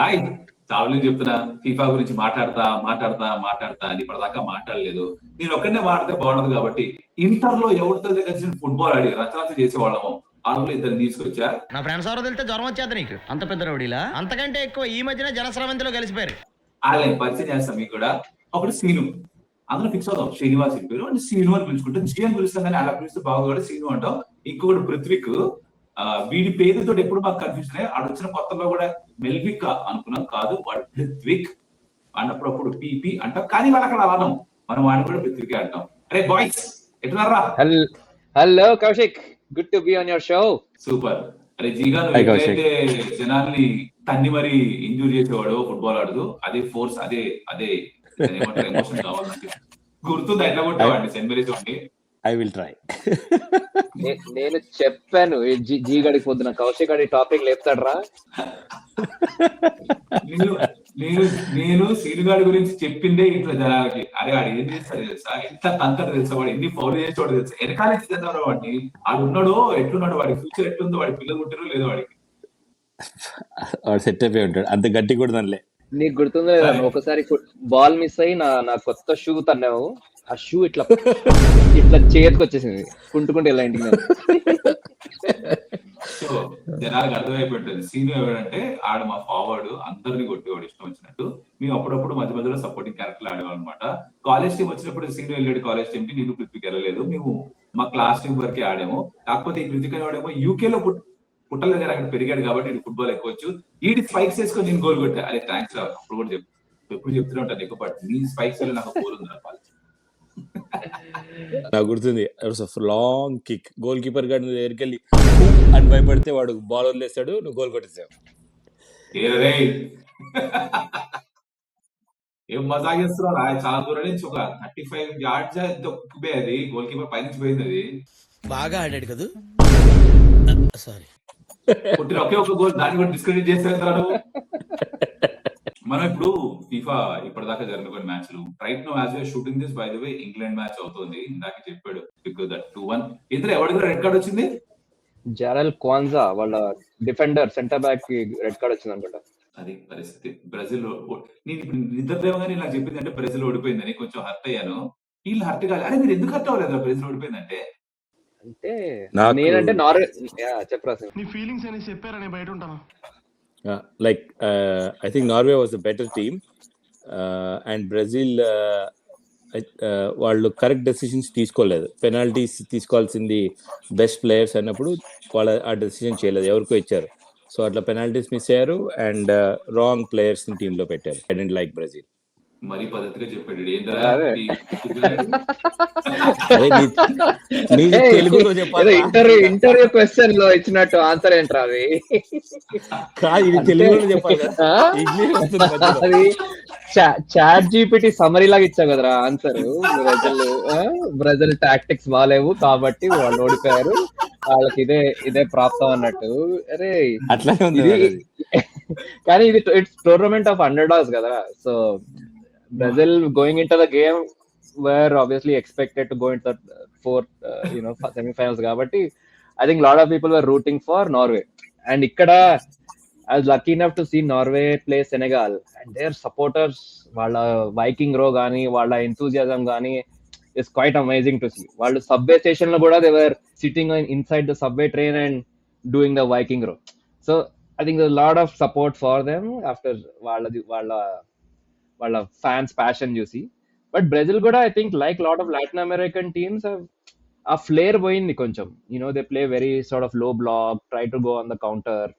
Hi Chavali చెప్తున్నా FIFA గురించి మాట్లాడతా అని ఇప్పటిదాకా మాట్లాడలేదు. నేను ఒక్కనే మాట్లాడితే బాగుండదు కాబట్టి ఇంటర్ లో ఎవరితో కలిసి ఫుట్బాల్ ఆడి రచరచ చేసేవాళ్ళము. ఆ రోజులు ఇద్దరు తీసుకొచ్చా. నా ఫ్రెండ్స్ ఎవరో తెలితే జ్వరం వచ్చేది నీకు. అంత పెద్ద రౌడీలా? అంతకంటే ఎక్కువ ఈ మధ్యన జనస్రవంతిలో కలిసిపోయారు. వాళ్ళని పరిచయం చేస్తాం మీకు కూడా. ఒకటి సీను, అందులో ఫిక్స్ అవుతాం. శ్రీనివాస్ ఇన్ పేరు అంటే సీను అని పిలుచుకుంటాం. జీ అని పిలుస్తాం కానీ అలా పిలిస్తే బాగుంది సీను అంటాం. ఇంకొకటి పృథ్వీక్. వీడి పేరుతో ఎప్పుడు మాకు కన్ఫ్యూజన్ ఆడొచ్చిన కొత్తలో కూడా మెల్విక్ అనుకున్నాం, కాదు వాడు పృథ్విక్ అన్నప్పుడు పీపీ అంటాం. కానీ వాళ్ళు అక్కడ అన్నాం, మనం వాడిని కూడా పృథ్వికే అంటాం. అరే బాయ్స్ ఎట్టున్నారా? Hello Kaushik, good to be on your show. Super. అరే జీగా నువ్వు ఎప్పుడైతే జనాల్ని తన్ని మరి ఇంజూర్ చేసేవాడు ఫుట్బాల్ ఆడదు, అదే ఫోర్స్, అదే అదే ఎమోషన్ కావాలంటే గుర్తుందా? ఎట్లా కొట్టేవాడిని సెంట్ మేరీస్ ఉండి. I will try. నేను చెప్పాను జీ గడికి పొద్దున కౌశిక్ గడి టాపిక్ లేపుతాడరా. నేను సీనుగాడి గురించి చెప్పిందే ఇంట్లో జనాలకి. అరే వాడు ఏం చేస్తాడు తెలుసా, ఎంత తంతడు తెలుసా, వాడు ఎన్ని ఫౌల్ చేసేవాడు తెలుసా, వెనకాల చదివాడు వాడిని. వాడు ఉన్నాడో ఎట్లున్నాడు, వాడి ఫ్యూచర్ ఎట్లుందో, వాడి పిల్లలు పుట్టారో లేదో వాడికి. వాడు సెట్ అయిపోయి ఉంటాడు, అంత గట్టి కూడా దానిలే. నీకు గుర్తుందో లేదా, ఒకసారి బాల్ మిస్ అయ్యి నా కొత్త షూ తన్నావు, ఆ షూ ఇట్లా ఇట్లా చేతికి వచ్చేసింది కుంటుకుంటే ఇలా ఇంటికి. సో జనాలకు అర్థమైపోయింది సీను ఎవడంటే ఆడు మా ఫార్వర్డ్, అందరినీ కొట్టేవాడు ఇష్టం వచ్చినట్టు. మేము అప్పుడప్పుడు మధ్య మధ్యలో సపోర్టింగ్ క్యారెక్టర్ ఆడేవాళ్ళం అనమాట. కాలేజ్ టీం వచ్చినప్పుడు సీను వెళ్ళాడు కాలేజ్ టీం కి, నేను పృథ్వీకి వెళ్ళలేదు. మేము మా క్లాస్ టీం వరకే ఆడాము. కాకపోతే ఈ పృథ్వీకి అనేవాడేమో యూకేలో పుట్టల దగ్గర అక్కడ పెరిగాడు కాబట్టి ఫుట్బాల్ ఎక్కువచ్చు. ఈడి స్పైక్స్ వేసుకొని నేను గోల్ కొట్టా. అరే థ్యాంక్స్ రా, అప్పుడు కూడా ఎప్పుడు చెప్తూనే ఉంటాను ఎక్కువ, బట్ నీ స్పైక్స్ వల్ల నాకు గోల్ ఉంది. నాకు గుర్తుంది, లాంగ్ కిక్, గోల్ కీపర్ గారి దగ్గరికి వెళ్ళి అని భయపడితే వాడు బాల్ వదిలేస్తాడు, నువ్వు గోల్ కొట్టేసావు. ఏం మజా చేస్తున్నారా? చాలా దూరం నుంచి ఒక 35 yards అది గోల్ కీపర్ పైనుంచి పోయింది. అది బాగా ఆడాడు కదా. సారీ, కొట్టిన ఒకే ఒక గోల్, దాన్ని కూడా డిస్క్రెడిట్ చేస్తారు. మనం ఇప్పుడు ఫీఫా ఇప్పటిదాకా జరిగిన కొన్ని మ్యాచ్లు right no as shooting this by the way England match అవుతుంది. ఇందాక చెప్పాడు బికాజ్ దట్ 2-1 ఇద్దరు ఎవరికి రెడ్ కార్డ్ వచ్చింది. జారెల్ క్వాన్జా వాళ్ళ డిఫెండర్ సెంటర్ బ్యాక్ కి రెడ్ కార్డ్ వచ్చింది అనుకుంటా. అది పరిస్థితి. బ్రెజిల్ నేను ఇప్పుడు నిద్రదేవగానే నాకు చెప్పింది అంటే బ్రెజిల్ ఓడిపోయిందని కొంచెం హర్ట్ అయ్యాను. వీళ్ళు హర్ట్ కాలేదు. అరే మీరు ఎందుకు హర్ట్ అవ్వలేదు బ్రెజిల్ ఓడిపోయిందంటే? అంటే నేనంటే నార్వే చెప్పరా నీ ఫీలింగ్స్ అని చెప్పారని బయట ఉంటాను. Like I think Norway was the better team, and Brazil వాళ్ళు కరెక్ట్ డెసిషన్స్ తీసుకోలేదు. పెనాల్టీస్ తీసుకోవాల్సింది బెస్ట్ ప్లేయర్స్ అన్నప్పుడు వాళ్ళ ఆ డెసిషన్ చేయలేదు, ఎవరికో ఇచ్చారు. సో అట్లా పెనాల్టీస్ మిస్ అయ్యారు అండ్ రాంగ్ ప్లేయర్స్ ని టీమ్ లో పెట్టారు. I don't like Brazil. మరి పద్ధతిగా చెప్పాడు. తెలుగులో చెప్పాలి, ఇంటర్వ్యూ క్వశ్చన్ లో ఇచ్చినట్టు ఆన్సర్ ఏంట్రా అది? కాదు, ఇది తెలుగులో చెప్పాలి, ఇంగ్లీష్ వస్తుంది. చాట్ జీపీటీ సమరీ లాగా ఇచ్చావు కదరా ఆన్సర్. బ్రెజిల్ టాక్టిక్స్ బాగాలేవు కాబట్టి వాళ్ళు ఓడిపోయారు, వాళ్ళకి ఇదే ప్రాప్తం అన్నట్టు. అరే అట్లానే ఉంది. కానీ ఇది ఇట్స్ టోర్నమెంట్ ఆఫ్ అండర్డాగ్స్ కదా. So Brazil going into the game were obviously expected to go into the fourth, semi-finals. Kabatti, I think a lot of people were rooting for Norway. And ikkada, I was lucky enough to see Norway play Senegal, and their supporters, wala Viking row gaani, wala enthusiasm gaani, is quite amazing to see. Wala subway station lo kuda they were sitting inside the subway train and doing the Viking row. So I think there's a lot of support for them after వాళ్ళ fans passion చూసి. But Brazil కూడా I think like lot of Latin American teams ఆ flair పోయింది కొంచెం. They play very sort of low block, try to go on the counter.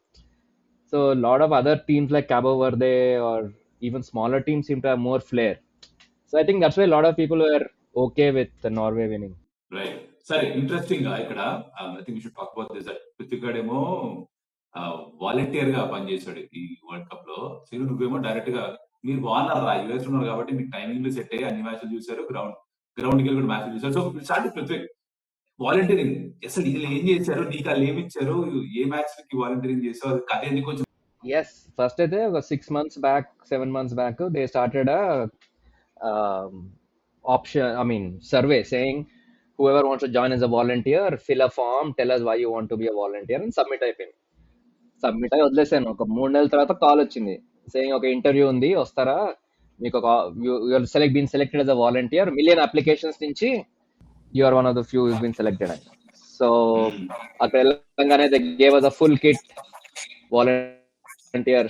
So lot of other teams like Cabo Verde or even smaller teams seem to have more flair. So I think that's why lot of people were okay with Norway winning. Right. సరే, interesting గా ఇక్కడ I think we should talk about this. పృథ్వీగాడేమో volunteer గా పనిచేశాడు ఈ world cup లో. సీను నువ్వేమో direct గా, మీరు బాగున్నారా, యూఎస్ ఉన్నారు కాబట్టి మీకు టైమింగ్ సెట్ అయ్యి అన్ని మ్యాచ్లు చూసారు, గ్రౌండ్ కి కూడా మ్యాచ్లు చూసారు. సో స్టార్ట్ పృథ్వీ వాలంటీరింగ్, అసలు ఇది ఏం చేశారు, నీకు వాళ్ళు ఏమి ఇచ్చారు, ఏ మ్యాచ్ కి వాలంటీరింగ్ చేసావు, కథ ఎందుకు కొంచెం? ఎస్, ఫస్ట్ అయితే ఒక 6 months back 7 months back they started option survey saying whoever wants to join as a volunteer, fill a form, tell us why you want to be a volunteer and submit అయిపోయింది. Submit అయ్యి వదిలేసాను. ఒక 3 నెలల తర్వాత call వచ్చింది, saying ఒక interview ఉంది వస్తారా, మీకు ఒక been selected as a volunteer, million applications నుంచి you are one of the few use been selected అని. సో అక్కడ వెళ్ళంగానే they gave us a full kit, volunteer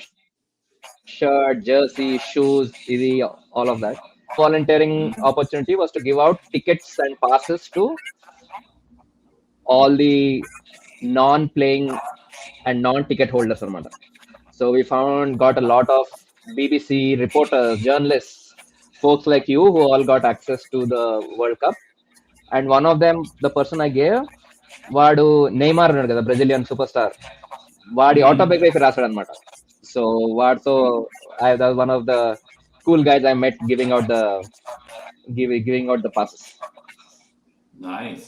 shirt, jersey, shoes, ఇది all of that. Volunteering opportunity was to give out tickets and passes to all the non-playing and non-ticket holders anamata. So we got a lot of BBC reporters, journalists, folks like you who all got access to the World Cup. And one of them, the person I gave, వాడు Neymar ఉన్నాడు కదా, Brazilian super star, వాడి autobiography రాశాడు అనమాట. So వాడితో one of the cool guys I met giving out the passes. Nice,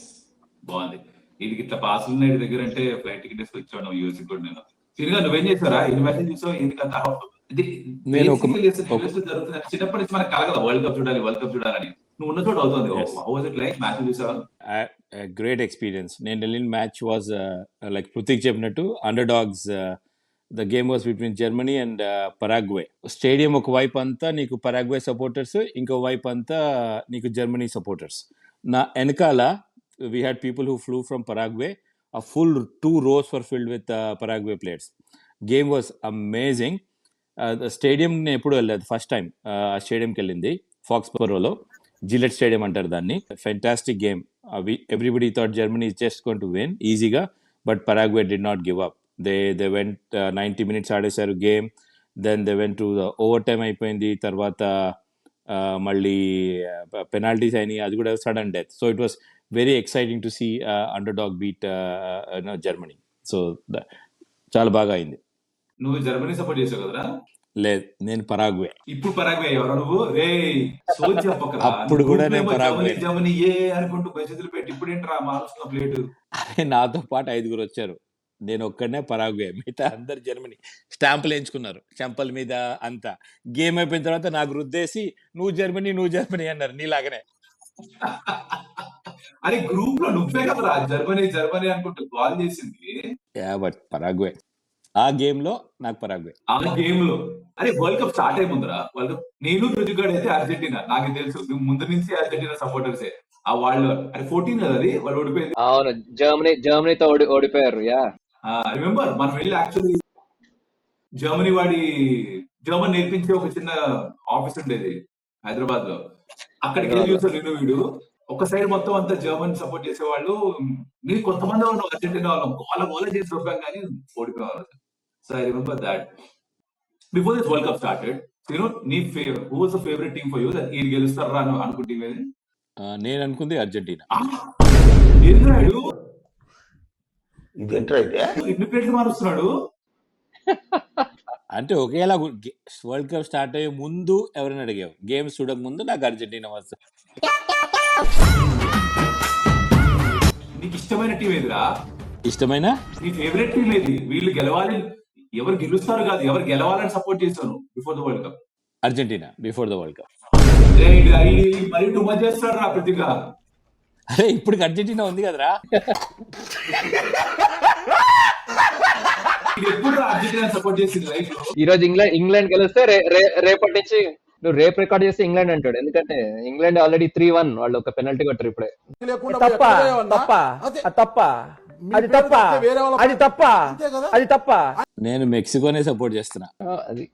బాగుంది. ఇది ఇట్లా పాసులు ఉన్నాయి దగ్గర అంటే ఫ్లైట్ టికెట్స్ వచ్చాను యూఎస్ కూడా. నేను తిరిగా నువ్వేం చేశారా? ఇన్వెస్ట్ చూసావు ఎందుకంత నేను జరుగుతుంది చిన్నప్పటి నుంచి మనకు కలగదా వరల్డ్ కప్ చూడాలని. నువ్వు ఉన్న చోట అవుతుంది. How was it like match చూసావా? Great experience. నేను వెళ్ళిన మ్యాచ్ వాజ్ లైక్ పృథ్వీక్ చెప్పినట్టు underdogs. The game was between Germany and Paraguay. Stadium ఒక వైపు అంతా నీకు పరాగ్వే సపోర్టర్స్, ఇంకో వైపు అంతా నీకు జర్మనీ సపోర్టర్స్. నా వెనకాల we had people who flew from Paraguay. A full 2 rows were filled with Paraguay players. Game was amazing. The stadium ne eppudu velladu first time stadium ki ellindi Foxborough lo, Gillette Stadium antaru danni. Fantastic game. Everybody thought Germany is just going to win easy ga, but Paraguay did not give up. They went 90 minutes ఆడేశారు game. Then they went to the overtime అయిపోయింది. తర్వాత మళ్ళీ penalties అయినాయి, అది కూడా sudden death. So it was very exciting to see underdog beat Germany. So చాలా బాగా అయింది. నువ్వు జర్మనీ సపోర్ట్ చేసావు కదరా? లేదు, నేను పరాగ్వే. ఇప్పుడు పరాగ్వే ఎవరు నువ్వు? రే సోచి చెప్పకరా. అప్పుడు కూడా నేను పరాగ్వే జర్మనీ ఏ అనుకుంటూ చేతులు పెట్టి ఇప్పుడు ఏంట్రా మారుస్తున్న ప్లేట్? అరే నాతో పాటు 5 వచ్చారు, నేను ఒక్కడనే పరాగ్వే, మిగతా అందరు జర్మనీ. స్టాంపులు ఎంచుకున్నారు చెంపల మీద అంతా. గేమ్ అయిపోయిన తర్వాత నాకు రుద్దేసి నువ్వు జర్మనీ అన్నారు నీలాగనే. అరే గ్రూప్ లో నువ్వే కదరా జర్మనీ అనుకుంటూ కాల్ చేసింది. బట్ పరాగ్వే ఆ గేమ్ లో నాకు పరాగ్వే. ఆ గేమ్ లో అరే వరల్డ్ కప్ స్టార్ట్ అయ్యిందిరా. వరల్డ్ కప్ నేను పృథ్వీగాడు అయితే అర్జెంటీనా, నాకు తెలుసు నువ్వు ముందు నుంచి అర్జెంటీనా సపోర్టర్సే. ఆ వాళ్ళు అరే 14 కదా అది వాళ్ళు ఓడిపోయింది. అవును, జర్మనీతో ఓడిపోయారు. యా రిమెంబర్ మనం వెళ్ళి యాక్చువల్లీ జర్మన్ నేర్పించే ఒక చిన్న ఆఫీస్ ఉండేది హైదరాబాద్ లో. అక్కడికి వెళ్ళి చూసారు నేను వీడు. ఒక సైడ్ మొత్తం అంతా జర్మన్ సపోర్ట్ చేసేవాళ్ళు, మీరు కొంతమంది అర్జెంటీనా వాళ్ళం గోల చేసి రూపాయి కానీ ఓడిపోయేవాళ్ళు. So I remember that before this world cup started. నీ who was the favourite team for you? ఈ గెలుస్తారా అని అనుకుంటే? నేను అనుకుంది అర్జెంటీనా. ఇన్ని ప్లేట్లు మారుస్తున్నాడు అంటే ఒకేలా. వరల్డ్ కప్ స్టార్ట్ అయ్యే ముందు ఎవరైనా అడిగావు, గేమ్స్ చూడక ముందు నాకు అర్జెంటీనా వస్తుంది. నీకు ఇష్టమైన టీం ఏదిరా? ఇష్టమైన నీ ఫేవరెట్ టీం ఏది? వీళ్ళు గెలవాలి, ఎవరు గెలుస్తారు కాదు, ఎవరు గెలవాలని సపోర్ట్ చేస్తాను before the world cup? Argentina before the world cup. మరి టూ మచ్ చేస్తాడు రా ప్రతిగా. అరే ఇప్పుడు అర్జెంటీనా ఉంది కదరా. ఎప్పుడు అర్జెంటీనా సపోర్ట్ చేసింది లైఫ్ లో. ఈ రోజు ఇంగ్లాండ్ గెలిస్తే రేపటి నుంచి నువ్వు రేపు రికార్డ్ చేస్తే ఇంగ్లాండ్ అంటాడు. ఎందుకంటే ఇంగ్లాండ్ ఆల్రెడీ 3-1 వాళ్ళు ఒక పెనల్టీ కొట్టారు ఇప్పుడే. నేను మెక్సికోనే సపోర్ట్ చేస్తున్నా. అది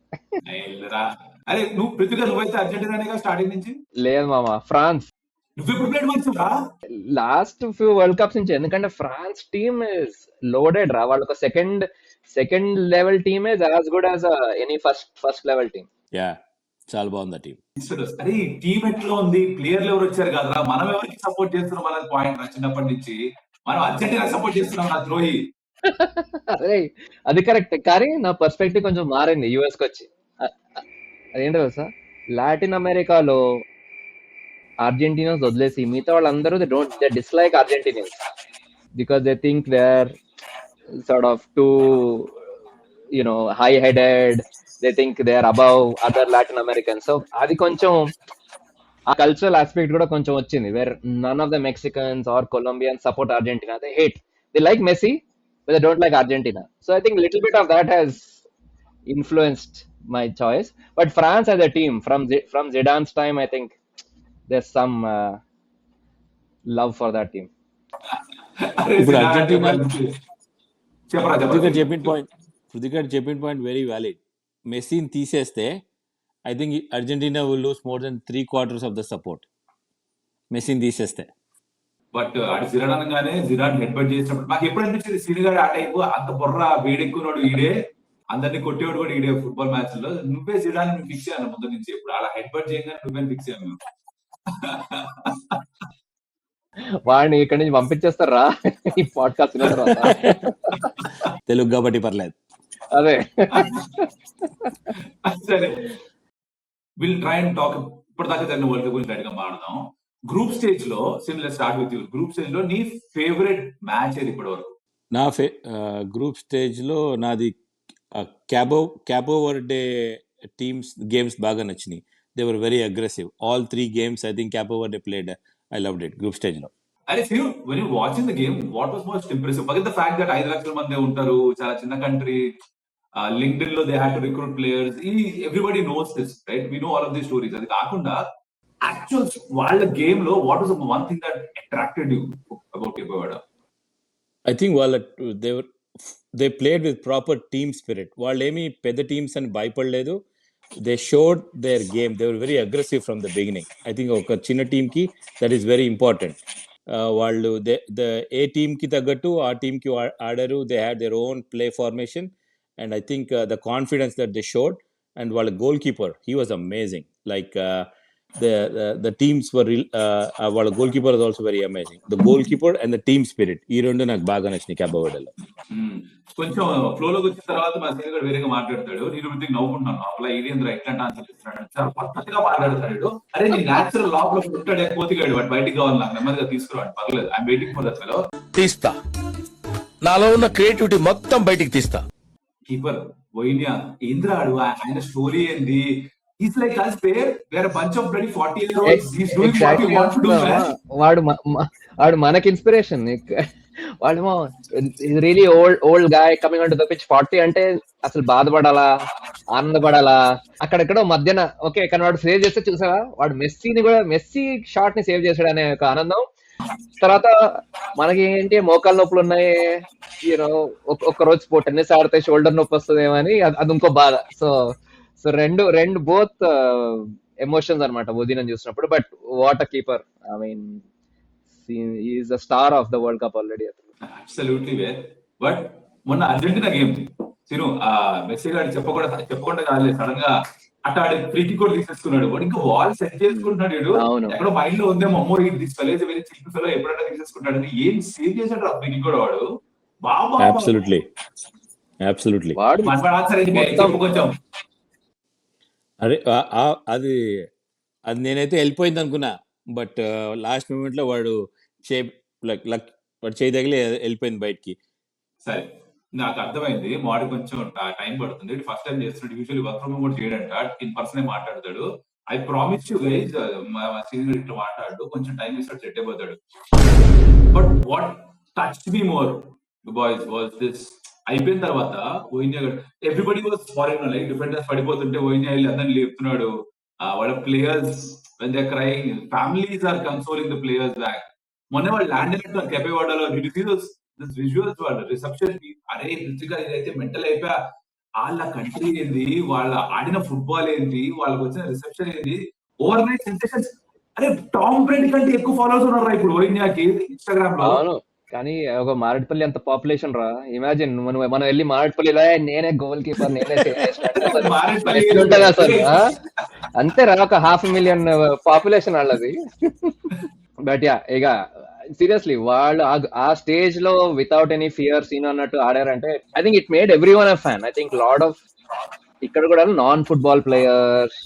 అరే నువ్వు ప్రతిగా నువ్వైతే అర్జెంటీనా స్టార్టింగ్ నుంచి? లేదు మామ, ఫ్రాన్స్. నువ్వెప్పుడు ప్లేట్ మార్చురా? లాస్ట్ ఫ్యూ వరల్డ్ కప్స్ నుంచి. ఎందుకంటే ఫ్రాన్స్ టీమ్ ఇస్ లోడెడ్ రా. వాళ్ళు ఒక second level team is as good as any first level team. Yeah, చాలా బాగుంది ఆ టీం. అరే ఈ టీమ్ ఎట్లా ఉంది, ప్లేయర్లు ఎవరు వచ్చారు కదరా, మనం ఎవరికి సపోర్ట్ చేస్తున్నాం అన్నది పాయింట్ రా. చిన్నప్పటి నుంచి మనం అర్జెంటీనా సపోర్ట్ చేస్తున్నాం నా ద్రోహి. అదే అది కరెక్ట్, కానీ నా పర్స్పెక్టివ్ కొంచెం మారింది యుఎస్ కి వచ్చి. అదేంటో తెలుసా, లాటిన్ అమెరికాలో అర్జెంటీనాస్ వదిలేసి మిగతా వాళ్ళందరూ they dislike Argentinians because they think they are sort of too high headed. They think they are above other Latin Americans. So అది కొంచెం ఆ కల్చరల్ ఆస్పెక్ట్ కూడా కొంచెం వచ్చింది. Where none of the Mexicans or Colombians support Argentina. They hate, they like Messi but they don't like Argentina. So I think little bit of that has influenced my choice. But France as a team, from Zidane's time, I think there's some love for that team. అరే ఇప్పుడు సినా Argentina చెప్పరా పృథ్వీ గారు చెప్పిన point very valid. మెస్సీని తీసేస్తే I think Argentina will lose more then 3/4 of the support. మెస్సీని తీసేస్తే. But అది జిరాన్ అనగానే జిరాన్ హెడ్ బట్ చేసినప్పుడు నాకు ఎప్పుడు అనిపించింది సినిగాడు ఆ టైపు అంత బొర్ర వేడెక్కున్నాడు ఈడే, అందరినీ కొట్టేవాడు కూడా ఈడే ఫుట్బాల్ మ్యాచ్ లో. నువ్వే జిరాన్ ఫిక్స్ అయ్యాను ముందు నుంచి. ఇప్పుడు అలా హెడ్ బట్ చేయగానే నువ్వే ఫిక్స్ అయ్యాను. వాడిని ఇక్కడి నుంచి పంపించేస్తారా ఈ పాడ్కాస్ట్ విన్న తర్వాత? తెలుగు కాబట్టి పర్లేదు. అదే సరే, విల్ ట్రై అండ్ టాక్. ఇప్పటిదాకా జరిగిన వరల్డ్ కప్ గురించి రెడీగా మాట్లాడదాం. గ్రూప్ స్టేజ్ లో similar start with you. Group stage లో నీ ఫేవరెట్ మ్యాచ్ ఏది ఇప్పటి వరకు? నా గ్రూప్ స్టేజ్ లో నాది క్యాబో వర్డే టీమ్స్ గేమ్స్ బాగా నచ్చినాయి. They were very aggressive. All 3 games I think Capo Verde played. I loved it group stage లో. అరే Cu, when you watching the game, what was most impressive? Forget the fact that 5 లక్షల మంది ఉంటారు, చాలా చిన్న country, LinkedIn లో they had to recruit players, everybody knows this, right? We know all of the stories. అది కాకుండా actual వాళ్ళ game లో what was one thing that attracted you about Capo Verde? I think they played with proper team spirit. వాళ్ళు ఏమి పెద్ద teams అని భయపడలేదు. They showed their game. They were very aggressive from the beginning. I think ఒక చిన్న టీమ్కి that is very important. వాళ్ళు ఏ టీమ్కి తగ్గట్టు ఆ టీమ్కి ఆడారు. They had their own play formation and I think the confidence that they showed. And వాళ్ళ goalkeeper, he was amazing. Like the teams were వాళ్ళ goalkeeper was also very amazing. The goalkeeper and the team spirit, ఈ రెండు నాకు బాగా నచ్చినాయి క్యాబో వర్డేలో. కొంచెం ఫ్లోలోకి వచ్చిన తర్వాత మా సీనియర్ గారు వేరేగా మాట్లాడతాడు. నేను వృత్తికి నవ్వుకుంటున్నాను. అలా ఇదేంద్ర ఎట్లాంటి ఆన్సర్ ఇస్తున్నాడు, చాలా పద్ధతిగా మాట్లాడతాడు. అరే నీ న్యాచురల్ లోపల ఉంటాడు, పోతిగాడు, వాడు బయటికి కావాలి, నాకు నెమ్మదిగా తీసుకురాడు, పర్లేదు, I'm waiting for that fellow. తీస్తా, నాలో ఉన్న క్రియేటివిటీ మొత్తం బయటికి తీస్తా. కీపర్ వైన్యా ఏంద్రాడు, ఆయన స్టోరీ ఏంది? He's like us there. They're a bunch of bloody 40-year-olds. He's doing what he wants to do, man. వాడు మనకి ఇన్స్పిరేషన్. వాడేమో really old guy coming on to the pitch. 40 అంటే అసలు బాధపడాలా, ఆనందపడాలా? అక్కడెక్కడో మధ్యన ఓకే, కానీ వాడు సేవ్ చేస్తే చూసావా, వాడు మెస్సీ షాట్ ని సేవ్ చేశాడు అనే ఒక ఆనందం. తర్వాత మనకి ఏంటి, మోకాలు నొప్పులు ఉన్నాయి, యూనో ఒక రోజు టెన్నిస్ ఆడితే షోల్డర్ నొప్పి వస్తుందేమో అని అది ఇంకో బాధ. సో రెండు బోత్ ఎమోషన్స్ అనమాట ఉదయం చూసినప్పుడు. But what a keeper, I mean is the star of the world cup already. Absolutely where. But మొన్న అర్జెంటీనా గేమ్ తిను మెస్సీ గారు చెప్పకుండా కాదు, సడన్ గా అట్ట ఆడి ఫ్రీ కిక్ కూడా తీసేసుకున్నాడు. వాడు ఇంకా వాల్ సెట్ చేసుకుంటున్నాడు. ఎక్కడో మైండ్ లో ఉందేమో, అమ్మో this fellow very cheap fellow, ఎప్పుడైనా తీసేసుకుంటాడు అని. ఏం సేవ్ చేశాడు ఆ ఫ్రీ కిక్ కూడా వాడు. బాబా అబ్సల్యూట్లీ కొంచెం అరే అది నేనైతే వెళ్ళిపోయింది అనుకున్నా. బట్ లాస్ట్ మూమెంట్ లో వాడు చేయి తగిలి వెళ్ళిపోయింది బయటికి. సరే, నాకు అర్థమైంది. వాడు కొంచెం టైం పడుతుంది. ఫస్ట్ టైం చేస్తున్నాడు. యూజువల్లీ వర్క్ ఫ్రమ్ హోమ్ కూడా చేయడంట, ఇన్ పర్సన్ మాట్లాడతాడు. ఐ ప్రామిస్ యూ గైజ్, మా సీనియర్ ఇట్లా మాట్లాడు, కొంచెం టైం ఇస్తాడు, సెట్ అయిపోతాడు. But what touch me more boys was this. అయిపోయిన తర్వాత ఓయిన్యా everybody was foreign, like different పడిపోతుంటే ఓయిన్యా వెళ్ళి అందరిని లేపుతున్నాడు. వాళ్ళ players when they crying, families are consoling the players back. మొన్న వాళ్ళు ల్యాండ్ అయినట్టు Capo Verdeలో విజువల్స్, వాళ్ళ రిసెప్షన్ కి, అరే రుచిగా ఇదైతే మెంటల్ అయిపోయా. వాళ్ళ కంట్రీ ఏంది, వాళ్ళ ఆడిన ఫుట్బాల్ ఏంటి, వాళ్ళకి వచ్చిన రిసెప్షన్ ఏంది, ఓవర్ నైట్ సెన్సేషన్స్. అరే టామ్ బ్రెడీ కంటే ఎక్కువ ఫాలోవర్స్ ఉన్నారు ఇప్పుడు ఓయిన్యాకి ఇన్స్టాగ్రామ్ లో. కానీ ఒక మారేడుపల్లి అంత పాపులేషన్ రా, ఇమాజిన్ మనం వెళ్ళి మారేడుపల్లిలో నేనే గోల్ కీపర్, నేనే ఉంటది అసలు. అంతే రా, ఒక 500,000 పాపులేషన్ వాళ్ళది. బట్ యా, ఇక సీరియస్లీ వాళ్ళు ఆ స్టేజ్ లో వితౌట్ ఎనీ ఫియర్ సీన్ అన్నట్టు ఆడారంటే I think it made everyone a fan. I think lot of ఇక్కడ కూడా non football players,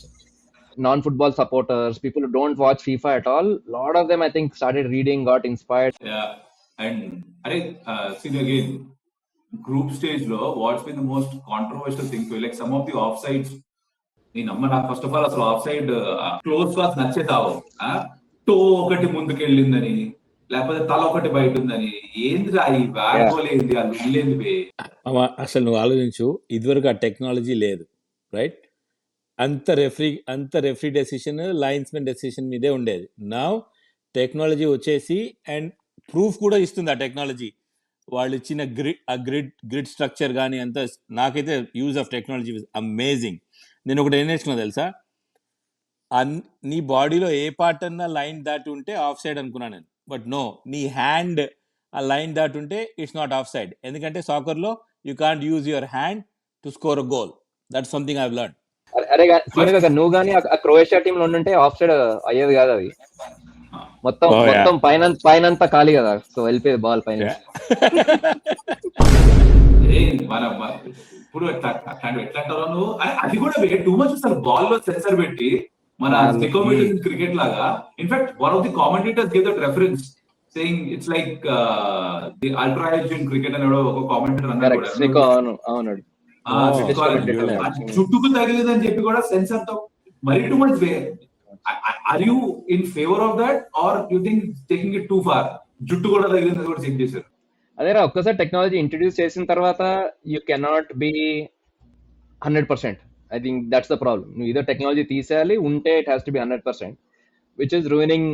non football supporters, people who don't watch FIFA at all, lot of them I think started reading, got inspired. Yeah, and see again, group stage lo what's been the most controversial thing for like some of the offsides. నాకు first of all అసలు offside close pass నచ్చేసావు. Toe ఒకటి ముందుకెళ్ళిందని, లేకపోతే తల ఒకటి బయట ఉందని, ఏంది ఈ వాడుకోలేదు, అది ఇల్లేంది. అసలు నువ్వు ఆలోచించు, ఇదివరకు ఆ టెక్నాలజీ లేదు, రైట్? అంత రెఫరీ డెసిషన్ లైన్స్మెన్ డెసిషన్ మీదే ఉండేది. నా టెక్నాలజీ వచ్చేసి అండ్ ప్రూఫ్ కూడా ఇస్తుంది ఆ టెక్నాలజీ. వాళ్ళు ఇచ్చిన గ్రిడ్ స్ట్రక్చర్ కానీ అంత, నాకైతే యూజ్ ఆఫ్ టెక్నాలజీ అమేజింగ్. నేను ఒకటి ఏం నేర్చుకున్నా తెలుసా, నీ బాడీలో ఏ పార్ట్ అన్నా లైన్ దాటి ఉంటే ఆఫ్ సైడ్ అనుకున్నాను నేను. బట్ నో, నీ హ్యాండ్ ఆ లైన్ దాటి ఉంటే ఇట్స్ నాట్ ఆఫ్ సైడ్. ఎందుకంటే సాకర్లో you can't use your hand to score a goal. That's something I have learned. అరే నువ్వు కానీ ఆ క్రొయేషియా టీమ్ లో ఉంటే ఆఫ్ సైడ్ అయ్యేది కాదు అది. మొత్తం పైనంతా ఖాళీ కదా, సో వెళ్ళిపోయేది బాల్ పైన. ఇప్పుడు ఎట్లా అంటారు నువ్వు, అది కూడా టూ మచ్ అసలు బాల్ లో సెన్సర్ పెట్టి మన స్టికోమీటర్ క్రికెట్ లాగా. In fact one of the commentators gave that reference saying it's like the ultra edge in cricket అని ఒక కామెంటేటర్ అన్నాడు. చుట్టుకు తగిలిందని చెప్పి కూడా సెన్సర్ తో మరి too much way. Are you in favour of that are you think taking it too far? జుట్టు కూడా తగిలింది కూడా చెక్ చేశారు. అదేరా, ఒక్కసారి టెక్నాలజీ ఇంట్రడ్యూస్ చేసిన తర్వాత you cannot be 100%. I think that's the problem. నువ్వు ఇదో టెక్నాలజీ తీసేయాలి, ఉంటే it has to be 100%, which is ruining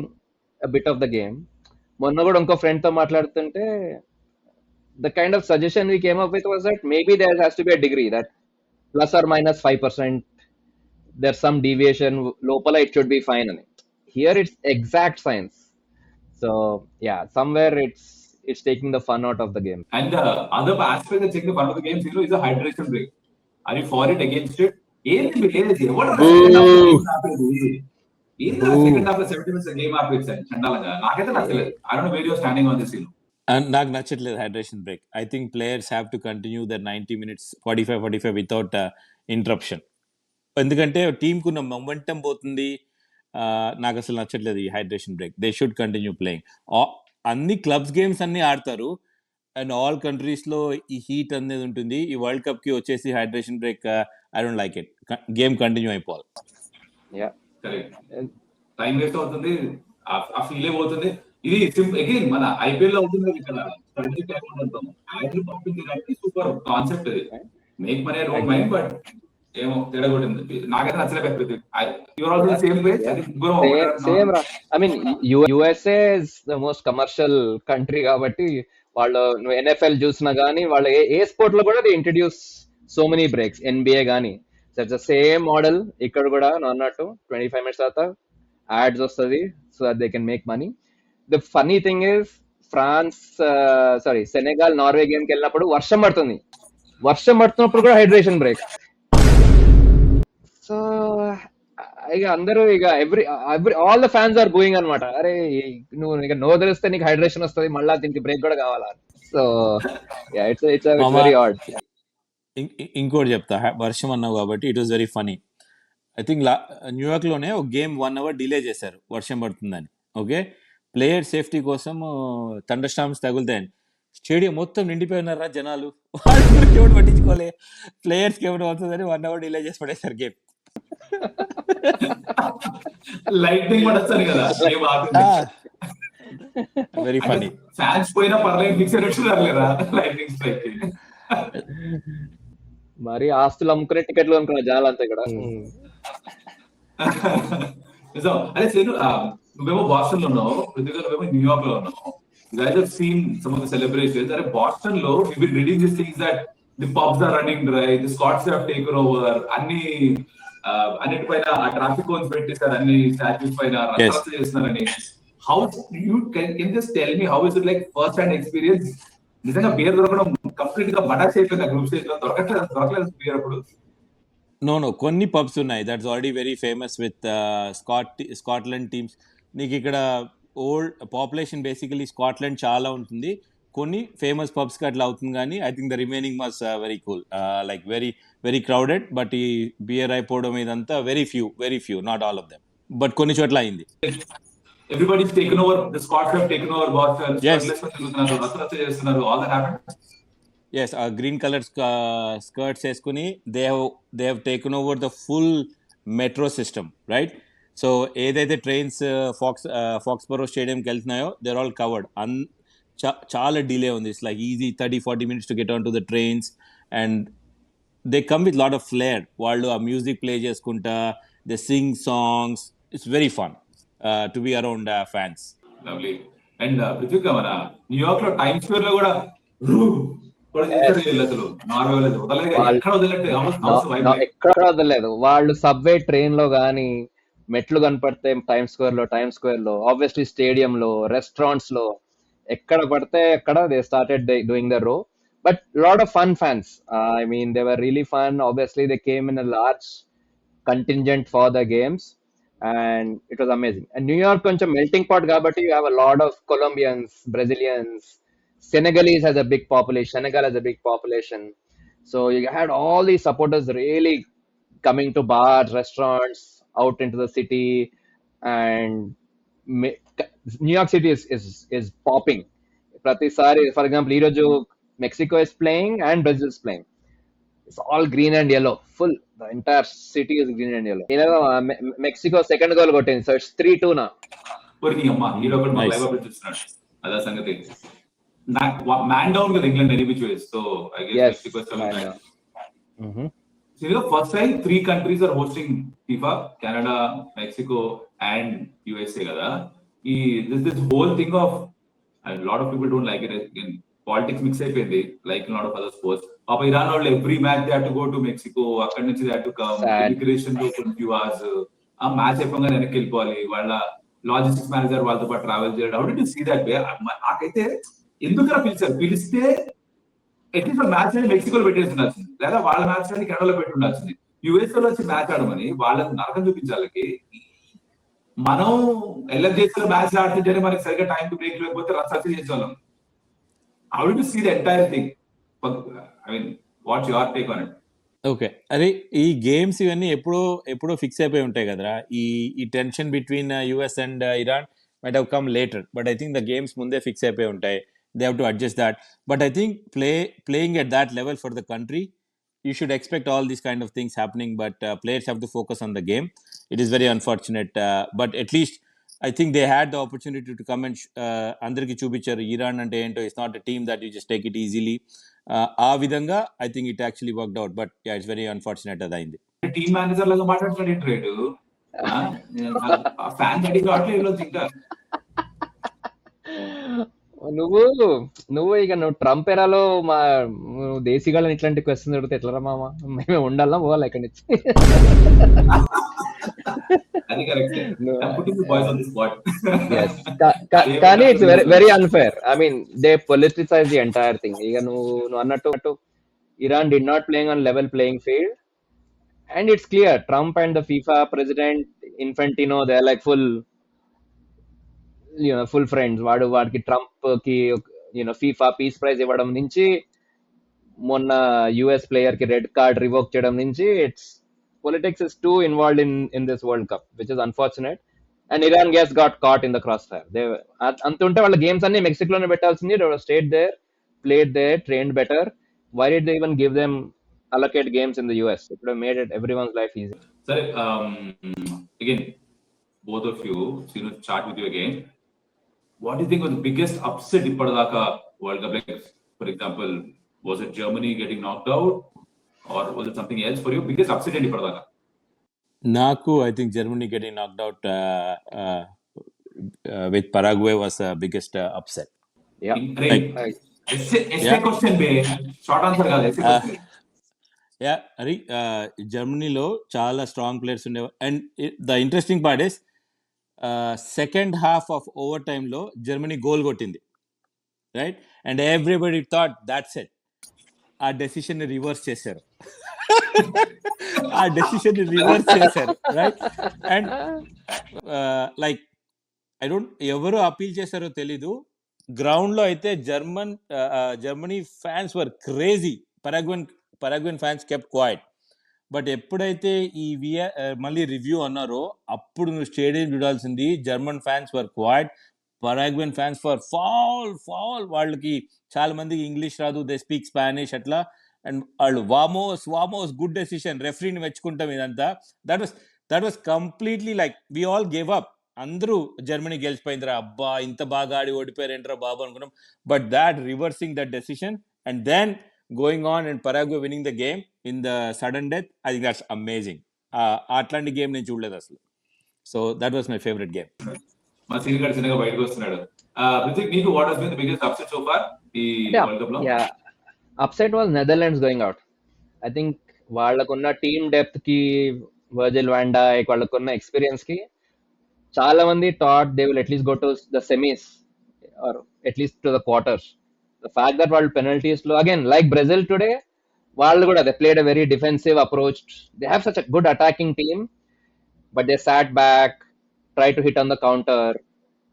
a bit of the game. మొన్న కూడా ఇంకో ఫ్రెండ్ తో మాట్లాడుతుంటే the kind of suggestion we came up with was that maybe there has to be a degree that plus or minus 5%, there's some deviation, lopala it should be fine. Here it's exact science. So yeah, somewhere it's taking the fun out of the game. And the other aspect that's taking the fun of the game is a hydration break. Are you for it, against it? What are the second half of 70 minutes of game after Chandalaga? I don't know where you're standing on this. నాకు నచ్చట్లేదు hydration break. I think players have to continue their 90 minutes 45 without interruption. ఎందుకంటే టీంకు ఉన్న momentum పోతుంది. నాకు అసలు నచ్చట్లేదు ఈ hydration break. They should continue playing. అన్ని క్లబ్స్ గేమ్స్ అన్ని ఆడతారు అండ్ ఆల్ కంట్రీస్ లో ఈ హీట్ అనేది ఉంటుంది. ఈ వరల్డ్ కప్ కి వచ్చేసి hydration break I don't like it. Game continue అయిపోవాలి. టైం వేస్ట్ అవుతుంది, ఆ ఫీల్ అయిపోతుంది. ఇది అగైన్ మన ఐపీఎల్ లో అవుతుంది ఇక్కడ సూపర్ కాన్సెప్ట్. ఇది make money don't mind, but ఏమో తేడా కొట్టింది. నాకైతే నచ్చలేదు. సేమ్ రా. I mean USA is the most commercial country కాబట్టి వాళ్ళు నువ్వు ఎన్ఎఫ్ఎల్ చూసినా గానీ వాళ్ళు ఏ స్పోర్ట్ లో కూడా they introduce so many breaks. NBA గానీ ఇట్స్ ద సేమ్ మోడల్. ఇక్కడ కూడా అన్నట్టు 25 minutes తర్వాత యాడ్స్ వస్తుంది so that they can make money. The funny thing is Senegal Norway game కి వెళ్ళినప్పుడు వర్షం పడుతున్నప్పుడు కూడా హైడ్రేషన్ బ్రేక్. సో ఇక అందరూ ఇక ఆల్ ద ఫ్యాన్స్ ఆర్ బూయింగ్ అనమాట. అరే నువ్వు ఇక నో తెలిస్తే నీకు హైడ్రేషన్ వస్తుంది, మళ్ళా దీనికి బ్రేక్ కూడా కావాలా. So it's very odd. ఇంకోటి చెప్తా, వర్షం అన్నావు కాబట్టి it was very funny. I think New York లోనే ఒక గేమ్ 1 hour డిలే చేశారు వర్షం పడుతుందని. ఓకే, ప్లేయర్ సేఫ్టీ కోసం థండర్ స్టార్మ్స్ తగులుతాయని స్టేడియం మొత్తం నిండిపోయి ఉన్నారా జనాలు. వాళ్ళ గురించి ఎవరు పట్టించుకోలే. ప్లేయర్స్ కి ఎవరు అవుతుందని 1 hour డిలే చేసి పడేశారు గేమ్. లైటింగ్ కూడా వస్తుంది కదా, వెరీ ఫనీ. ఫ్యాన్స్ పోయినా పర్లేదు, ఫిక్స్ రాలేరా లైటింగ్ స్ట్రైక్. మరి ఆస్తులు అమ్ముకునే టికెట్లు అనుకున్నా జాలంతా ఇక్కడ. అదే సేను, నువ్వేమో బాస్టన్ లో ఉన్నావు, నువ్వేమో న్యూయార్క్ లో ఉన్నావు. You guys have seen some of the celebrations. Are Boston lo, we've been reading these things that the pubs are running dry, the Scots have taken over, అన్నిటి పైన ఆ ట్రాఫిక్ కోన్స్ పెట్టేస్తారు, అన్ని స్టాచ్యూస్ పైన రచ్చ చేస్తున్నారని. How you can just tell me how is it like first hand experience? నిజంగా beer దొరకడం కంప్లీట్ గా బటాక్స్ అయిపోయింది గ్రూప్ స్టేజ్ లో. దొరకలేదు బియర్ అప్పుడు. నో కొన్ని పబ్స్ ఉన్నాయి that's already very famous with Scotland teams. నీకు ఇక్కడ ఓల్డ్ పాపులేషన్ బేసికలీ స్కాట్లాండ్ చాలా ఉంటుంది. కొన్ని ఫేమస్ పబ్స్ కి అట్లా అవుతుంది, కానీ I think the remaining was very cool, like very very crowded. But ఈ బియర్ అయిపోవడం ఇదంతా very few, not all of them, but కొన్ని చోట్ల అయింది. Everybody's taken over, the Scots have taken over Boston. Yes. All that happened. Yes, green colored skirts వేసుకుని they have taken over the full metro system, right? So ఏదైతే trains Foxborough స్టేడియంకి వెళ్తున్నాయో they're all covered. చాలా delay ఉంది. It's like easy 30-40 minutes to get onto the trains, and they come with lot of flair. వాళ్ళు ఆ music play చేసుకుంటా, they sing songs. It's very fun to be around fans. Lovely. And Prithvi మన New York లో time square లో కూడా రూ కూడా చేశారు Yes. వీళ్ళు అసలు. నార్వే వాళ్ళు వదలలేదు, వాళ్ళు ఎక్కడ వదిలినట్టు హౌస్ వైబ్. ఎక్కడ వదలలేదు. వాళ్ళు సబ్వే ట్రైన్ లో గానీ, మెట్లు కనపడితే టైమ్ స్క్వేర్ లో, ఆబ్వియస్లీ స్టేడియం లో, రెస్టారెంట్స్ లో, ఎక్కడ పడితే అక్కడ దే స్టార్టెడ్ డూయింగ్ ద రో. But lot of fun fans. I mean they were really fun. Obviously they came in a large contingent for the games, and it was amazing. And New York కొంచెం melting pot కాబట్టి you have a lot of Colombians, Brazilians, Senegalese has a big population. Senegal has a big population. So you had all these supporters really coming to bars, restaurants, out into the city, and ma- New York City is popping. ప్రతిసారి, for example, ఈరోజు Mexico is playing and Brazil is playing. It's all green and yellow. Full. The entire city is green and yellow. Mexico second goal got in, so it's 3-2 now. ఊరికి అమ్మ hero కూడా మాకు Nice. Live update ఇస్తున్నాడు. అదే సంగతి. Man down కదా England any which ways. So I guess Yes. Mexico Man down. First time 3 countries are hosting FIFA, Canada, Mexico and USA కదా. ఈ this whole thing of lot of people don't like it. Politics mix అయిపోయింది like lot of other sports. పాప Iran వాళ్ళు every match they have to go to Mexico, అక్కడి నుంచి they have to come Sad. Immigration లో కొన్ని few hours, ఆ match అయిపోగానే వెనక్కి వెళ్ళిపోవాలి. వాళ్ళ లాజిస్టిక్స్ మేనేజర్ వాళ్ళతో పాటు ట్రావెల్ చేయడం. How did you see that way? నాకైతే ఎందుకు పిలిచారు, పిలిస్తే అట్లీస్ట్ మ్యాచ్ అని మెక్సికోలో పెట్టేసి ఉండాల్సింది, లేదా వాళ్ళ మ్యాచ్ అని కెనడాలో పెట్టి ఉండాల్సింది. యుఎస్ లో వచ్చి మ్యాచ్ ఆడమని వాళ్ళకి నరకం చూపించాలకి. మనం ఎల్ఎఫ్ చేసిన మ్యాచ్ ఆడుతుంటేనే మనకి సరిగ్గా టైం టు బ్రేక్ లేకపోతే సక్సెస్ చేసేవాళ్ళం. How do see the entire thing? I mean what's your take on it? Okay, అరే ఈ గేమ్స్ ఇవన్నీ ఎప్పుడో ఫిక్స్ అయిపోయి ఉంటాయి కదరా. ఈ tension between US and Iran might have come later, but I think the games ముందే ఫిక్స్ అయిపోయి ఉంటాయి. They have to adjust that. But I think playing at that level for the country, you should expect all these kind of things happening, but players have to focus on the game. It is very unfortunate, but at least I think they had the opportunity to come and andarki chupicharu Iran ante ento. It's not a team that you just take it easily. ఆ విధంగా I think it actually worked out, but yeah, it's very unfortunate అది అయింది. Team manager లాగా మాట్లాడుతున్నాడు trade. Fan అడిగి రావట్లేదు ఇంకా. నువ్వు ఇక ట్రంప్ ఎరాలో నువ్వు దేశీగాళ్ళని ఇట్లాంటి క్వశ్చన్ అడిగితే ఎట్లా మామ? మేమే ఉండాలా పోవాలి ఇక్కడి నుంచి. అది correct. Boys on the spot. కానీ it's very unfair. I mean they politicize the entire thing. ఇక నువ్వు అన్నట్టు Iran did not playing on level playing field, and it's clear Trump and the FIFA president Infantino they are like full friends. వాడికి Trump కి FIFA peace prize ఇవ్వడం నుంచి, మొన్న US player కి red card revoke చేయడం నుంచి, it's politics is too involved in this world cup, which is unfortunate. And Iran guess got caught in the crossfire. అంతుంటే వాళ్ళ గేమ్స్ అన్ని మెక్సికోలోనే పెట్టాల్సింది. Stayed there, played there, trained better. Why did they even give them allocate games in the US? It would have made it everyone's life easy. సరే, again both of you, start with you again. What do you think was the biggest upset ఇప్పటిదాకా world cup? Like, for example, was it Germany getting knocked out, or was it something else for you? Biggest upset ఏంటి ఇప్పటిదాకా? నాకు I think Germany getting knocked out with Paraguay was the biggest upset. Yeah. Essay question be short answer కాదు, essay question. Yeah, అది జర్మనీలో చాలా strong players ఉండేవారు. And the interesting part is second half of over టైంలో జర్మనీ goal కొట్టింది, right? And everybody thought that's it. ఆ decision reverse చేశారు. రైట్? అండ్ లైక్ ఎవరు అపీల్ చేశారో తెలీదు. గ్రౌండ్ లో అయితే Germany fans were crazy. Paraguayan fans kept quiet. But ఎప్పుడైతే ఈ మళ్ళీ రివ్యూ అన్నారో అప్పుడు నువ్వు స్టేడియం చూడాల్సింది. German fans were quiet, Paraguayan fans for fall. వాళ్ళకి చాలా మందికి ఇంగ్లీష్ రాదు, దే స్పీక్ స్పానిష్ అట్లా. అండ్ వాళ్ళు వామోస్ గుడ్ డెసిషన్, రెఫరీని మెచ్చుకుంటాం ఇదంతా. That was completely like we all gave up. అందరూ జర్మనీ గెలిచిపోయిందిరా, అబ్బా ఇంత బాగా ఆడి ఓడిపోయారేంట్రా బాబు అనుకున్నాం. But that reversing that decision, and then going on and Paraguay winning the game in the sudden death, I think that's amazing. అట్లాంటి గేమ్ నేను చూడలేదు అసలు. So that was my favourite game. మా సీన్ గారు చిన్నగా బయటకు వస్తున్నాడు. పృథ్వీ, నీకు what has been the biggest upset so far ఈ వరల్డ్ కప్ లో? Yeah, upset was Netherlands going out. I think వాళ్ళకున్న టీమ్ డెప్త్ కి, వర్జిల్ వాన్ డైక్ వాళ్ళకున్న ఎక్స్పీరియన్స్ కి చాలా మంది thought they will at least go to the semis or at least to the quarters. The fact that వాళ్ళు penalties లో again like Brazil today, వాళ్ళు కూడా they played a very defensive approach. They have such a good attacking team, but they sat back, tried to hit on the counter.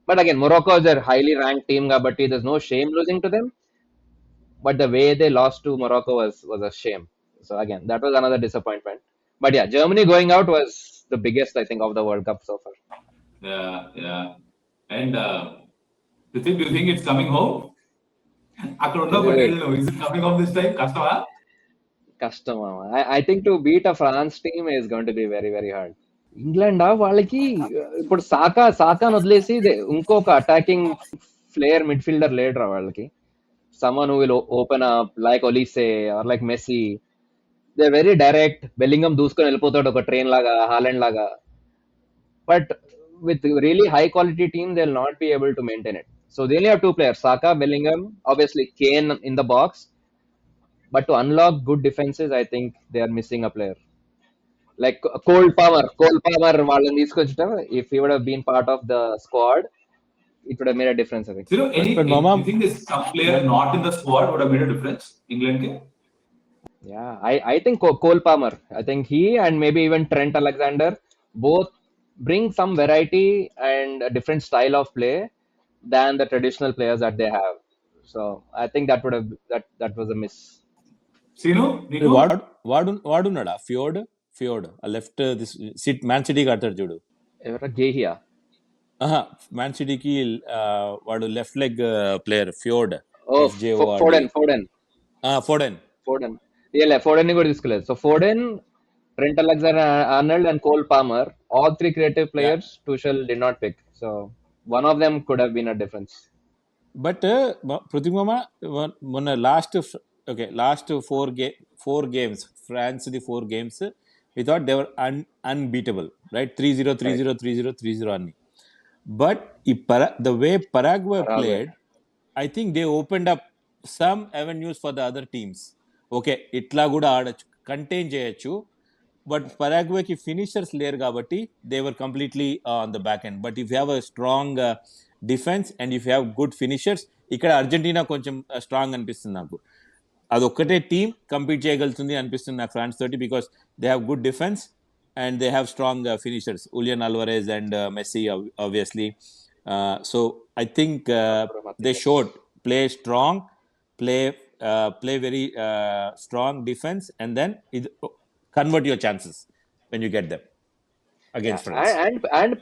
But again, Morocco is a highly ranked team, but there's no shame losing to them. But the way they lost to Morocco was a shame. So again, that was another disappointment. But yeah, Germany going out was the biggest, I think, of the World Cup so far. Yeah. And Pృథ్వీ, do you think it's coming home? అక్కడ ఉన్న Patel is it coming home this time? కష్టమా? Custom. I think to beat a France team is going to be very, very hard. England వాళ్ళకి ఇప్పుడు సాకాను వదిలేసి ఇంకొక attacking flayer midfielder లేడరా వాళ్ళకి. someone who will open up like Olise or like Messi. They're very direct. Bellingham దూసుకొని వెళ్ళిపోతాడు ఒక train లాగా, Holland లాగా. But with really high quality team, they'll not be able to maintain it. So they only have two players, Saka, Bellingham, obviously Kane in the box. But to unlock good defenses, I think they are missing a player. Like Cole Palmer వాళ్ళని తీసుకొచ్చట, if he would have been part of the squad, it would have made a difference, I think. You know, you think there's some player not in the squad would have made a difference England ke? Yeah, I think Cole Palmer. I think he and maybe even Trent Alexander both bring some variety and a different style of play than the traditional players that they have. So I think that would have that was a miss. Sinu, Niku? వాడున్నాడా Foden left సిట్ man సిటీకి ఆడతాడు చూడు. ఎవరా? గేహియా? Man సిటీకి వాడు left leg player Foden. Foden ని కూడా తీసుకోలేదు. So Foden, Trent Alexander Arnold and Cole Palmer, all three creative players Tuchel did not pick. So one of them could have been a difference. But Prithvi మామ, మొన్న last four games France the 4 games we thought they were unbeatable, right? 3-0 3-0 3-0 3-0 అన్ని. But the way Paraguay played, I think they opened up some avenues for the other teams. Okay, ఇట్లా కూడా ఆడచ్చు, contain చేయొచ్చు. But పరాగ్వేకి finishers లేరు కాబట్టి they were completely on the back end. But if you have a strong defence and if you have good finishers, ఇక్కడ Argentina కొంచెం strong అనిపిస్తుంది నాకు. అదొక్కటే టీం కంపీట్ చేయగలుగుతుంది అనిపిస్తుంది నాకు ఫ్రాన్స్ తోటి, because they have good defence and they have strong finishers, Julian Alvarez and Messi obviously. So I think they showed play strong, play very strong defense, and then convert your chances when you get them against France. And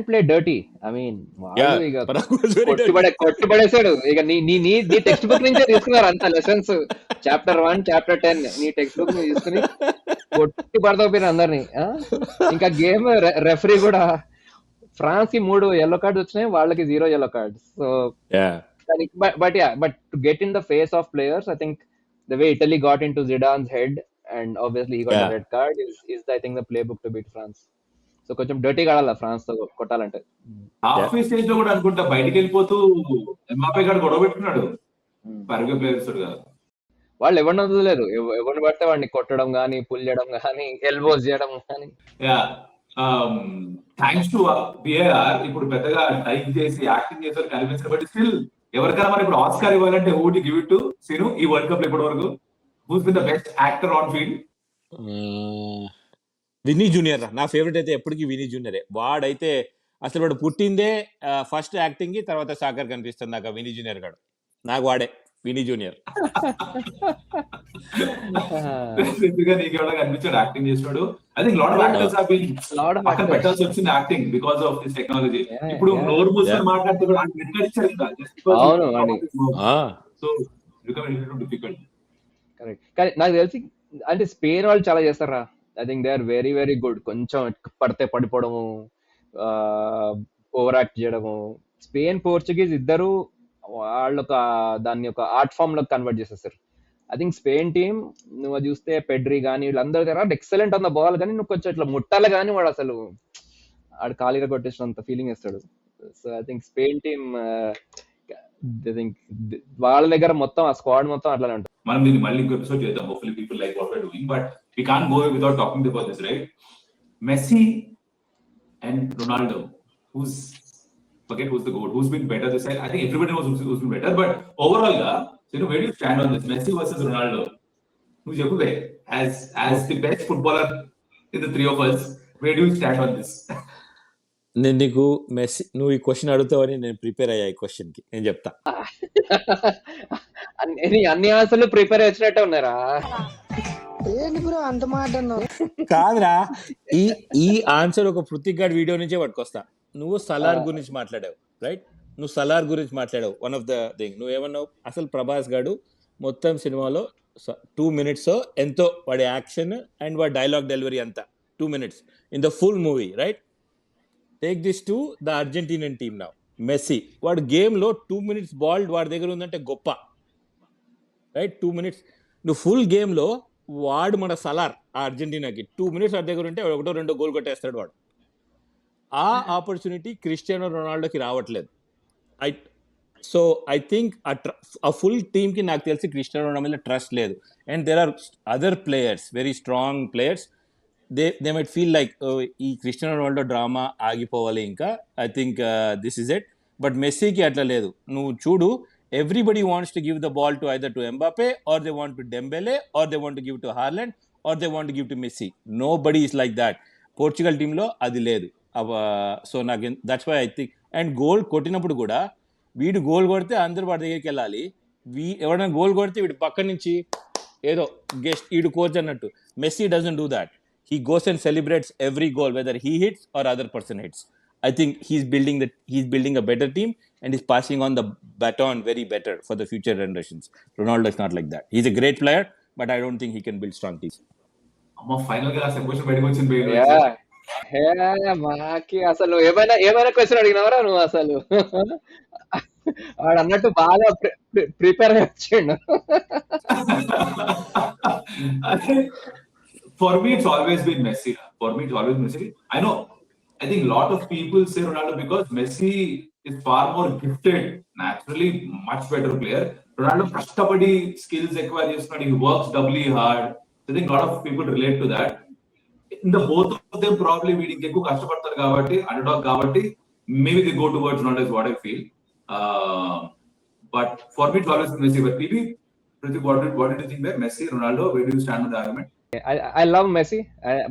play dirty. I mean, కొట్టుబడేసాడు. ఇక నీ text book నుంచే తీసుకున్నారు అంత lessons. Chapter 1 chapter 10 నీ text book తీసుకుని కొట్టి పడతాపోయిన అందరినీ. ఇంకా గేమ్ రెఫరీ కూడా ఫ్రాన్స్ కి 3 yellow cards వచ్చినాయి, వాళ్ళకి 0 yellow cards. So but to get in the face of players, I think the way Italy got into Zidane's head and obviously he got a red card is I think the playbook to beat France. So కొంచెం డర్టీగా ఆడాల France తో కొట్టాలంటే. Half stage లో కూడా అనుకుంటా బయటికి వెళ్ళిపోతూ Mbappé గారు గొడవ పెట్టుకున్నాడు పరాగ్వే ప్లేయర్స్ తో. వాళ్ళు ఎవరిని వదలలేదు, ఎవరిని పడితే వాడిని కొట్టడం కానీ, పుల్ చేయడం కానీ, ఎల్బోస్ చేయడం కానీ. థ్యాంక్స్ టు VAR ఇప్పుడు పెద్దగా టైప్ చేసి యాక్టింగ్ చేసి కనిపించారు. బట్ స్టిల్ ఎవరికైనా మరి ఇప్పుడు ఆస్కార్ ఇవ్వాలంటే who to give it to? Seenu, ఈ వరల్డ్ కప్ లో ఇప్పటి వరకు who's been the best actor on field? Vini junior నా ఫేవరెట్ అయితే ఎప్పటికీ వినీ జూనియరే. వాడైతే అసలు వాడు పుట్టిందే ఫస్ట్ యాక్టింగ్ కి, తర్వాత సాకర్ కనిపిస్తుంది నాకు వినీ జూనియర్ గాడు. నాకు వాడే వినీ జూనియర్. నీకేమైనా కనిపించాడు యాక్టింగ్ చేసినాడు? I think lot of actors have been అక్కడ పెట్టాల్సి వచ్చింది acting because of this technology. ఇప్పుడు నోరు మూసుకొని మాట్లాడితే కూడా నెట్టించారు ఇంకా సో బికమ్ డిఫికల్ట్. కరెక్ట్. కానీ నాకు తెలిసి అంటే స్పెయిన్ వాళ్ళు చాలా చేస్తారా. I think they are very very good. కొంచెం పడితే పడిపోవడము, ఓవర్ యాక్ట్ చేయడము. స్పెయిన్, పోర్చుగీస్ ఇద్దరు వాళ్ళు దాన్ని ఒక ఆర్ట్ ఫామ్ లో కన్వర్ట్ చేసేస్తారు. ఐ థింక్ స్పెయిన్ టీమ్ నువ్వు చూస్తే పెడ్రీ కానీ వీళ్ళందరూ కదా ఎక్సలెంట్ ఆన్ ద బాల్, కానీ నువ్వు కొంచెం ఇట్లా ముట్టాలి కానీ వాడు అసలు ఆడు ఖాళీగా కొట్టేసినంత ఫీలింగ్ ఇస్తాడు. So I think Spain team I think వాళ్ళ దగ్గర మొత్తం ఆ స్క్వాడ్ మొత్తం అట్లానే ఉంటుంది. మనం దీన్ని మళ్ళీ ఇంకో ఎపిసోడ్ చేద్దాం. Hopefully people like what we are doing, but we can't go without talking about this, right? Messi and Ronaldo, who's forget who's the goat, who's been better this side? I think everybody knows who's been better, but overall ga, so where do you stand on this Messi versus Ronaldo? Who's your guy as the best footballer in the three of us? Where do you stand on this? నేను నీకు messy, నువ్వు ఈ question అడుగుతావని నేను prepare అయ్యా. ఈ question కి నేను చెప్తా. అన్ని ఆన్సర్లు ప్రిపేర్ వచ్చినట్టే ఉన్నారా? కాదురా, ఈ ఆన్సర్ ఒక పృథ్వీ గాడ్ వీడియో నుంచే పట్టుకొస్తా. నువ్వు సలార్ గురించి మాట్లాడావు, రైట్? నువ్వు సలార్ గురించి మాట్లాడావు. వన్ ఆఫ్ ద థింగ్ నువ్వు ఏమన్నావు, అసలు ప్రభాస్ గాడు మొత్తం సినిమాలో 2 minutes ఎంతో వాడి యాక్షన్ అండ్ వాడి డైలాగ్ డెలివరీ అంతా 2 minutes in the full movie, right? Take this to the Argentinian team now. Messi వాడు గేమ్లో 2 minutes బాల్ వాడి దగ్గర ఉందంటే గొప్ప, రైట్? 2 minutes నువ్వు ఫుల్ గేమ్లో వాడు మన సలార్ ఆ అర్జెంటీనాకి 2 minutes వాడి దగ్గర ఉంటే 1-2 గోల్ కొట్టేస్తాడు వాడు. ఆ ఆపర్చునిటీ క్రిస్టియానో రొనాల్డోకి రావట్లేదు. సో ఐ థింక్ ఆ ఫుల్ టీమ్కి నాకు తెలిసి క్రిస్టియానో రొనాల్డో మీద ట్రస్ట్ లేదు. And there are other players, very strong players. They might feel like ఈ క్రిస్టియానో రొనాల్డో డ్రామా ఆగిపోవాలి ఇంకా. I think this is it. But మెస్సీకి అట్లా లేదు. నువ్వు చూడు, everybody wants to give the ball to either to Mbappe, or they want to Dembele, or they want to give to Haaland, or they want to give to Messi. Nobody is like that. Portugal team లో అది లేదు. So నాకు that's why I think. And goal కొట్టినప్పుడు కూడా వీడు goal కొడితే అందరు వాడి దగ్గరికి వెళ్ళాలి. ఎవరైనా గోల్ కొడితే వీడు పక్క నుంచి ఏదో గెస్ట్ వీడు కోచ్ అన్నట్టు. Messi doesn't do that. He goes and celebrates every goal, whether he hits or other person hits. I think he's building a better team and he's passing on the baton very better for the future generations. Ronaldo is not like that. He's a great player, but I don't think he can build strong teams. అమ్మ final గా separation బయటకు వచ్చింది. మాకి అసలు ఏమైనా question అడిగినావరా నువ్వు? అసలు వాడు అన్నట్టు బాగా ప్రిపేర్ అయ్యి వచ్చిండు. For me, it's always been Messi. I know. I think a lot of people say Ronaldo because Messi is far more gifted, naturally much better player. Ronaldo kashtabadi skills acquire chestunadu, he works doubly hard. I think a lot of people relate to that. In the both of them probably వీడికి ఎక్కువ కష్టపడతారు కాబట్టి, అండర్డాగ్ కాబట్టి, maybe they go towards Ronaldo is what I feel. But for me, it's always been Messi. But maybe, what did you think there? Messi, Ronaldo, where do you stand on the argument? I love Messi,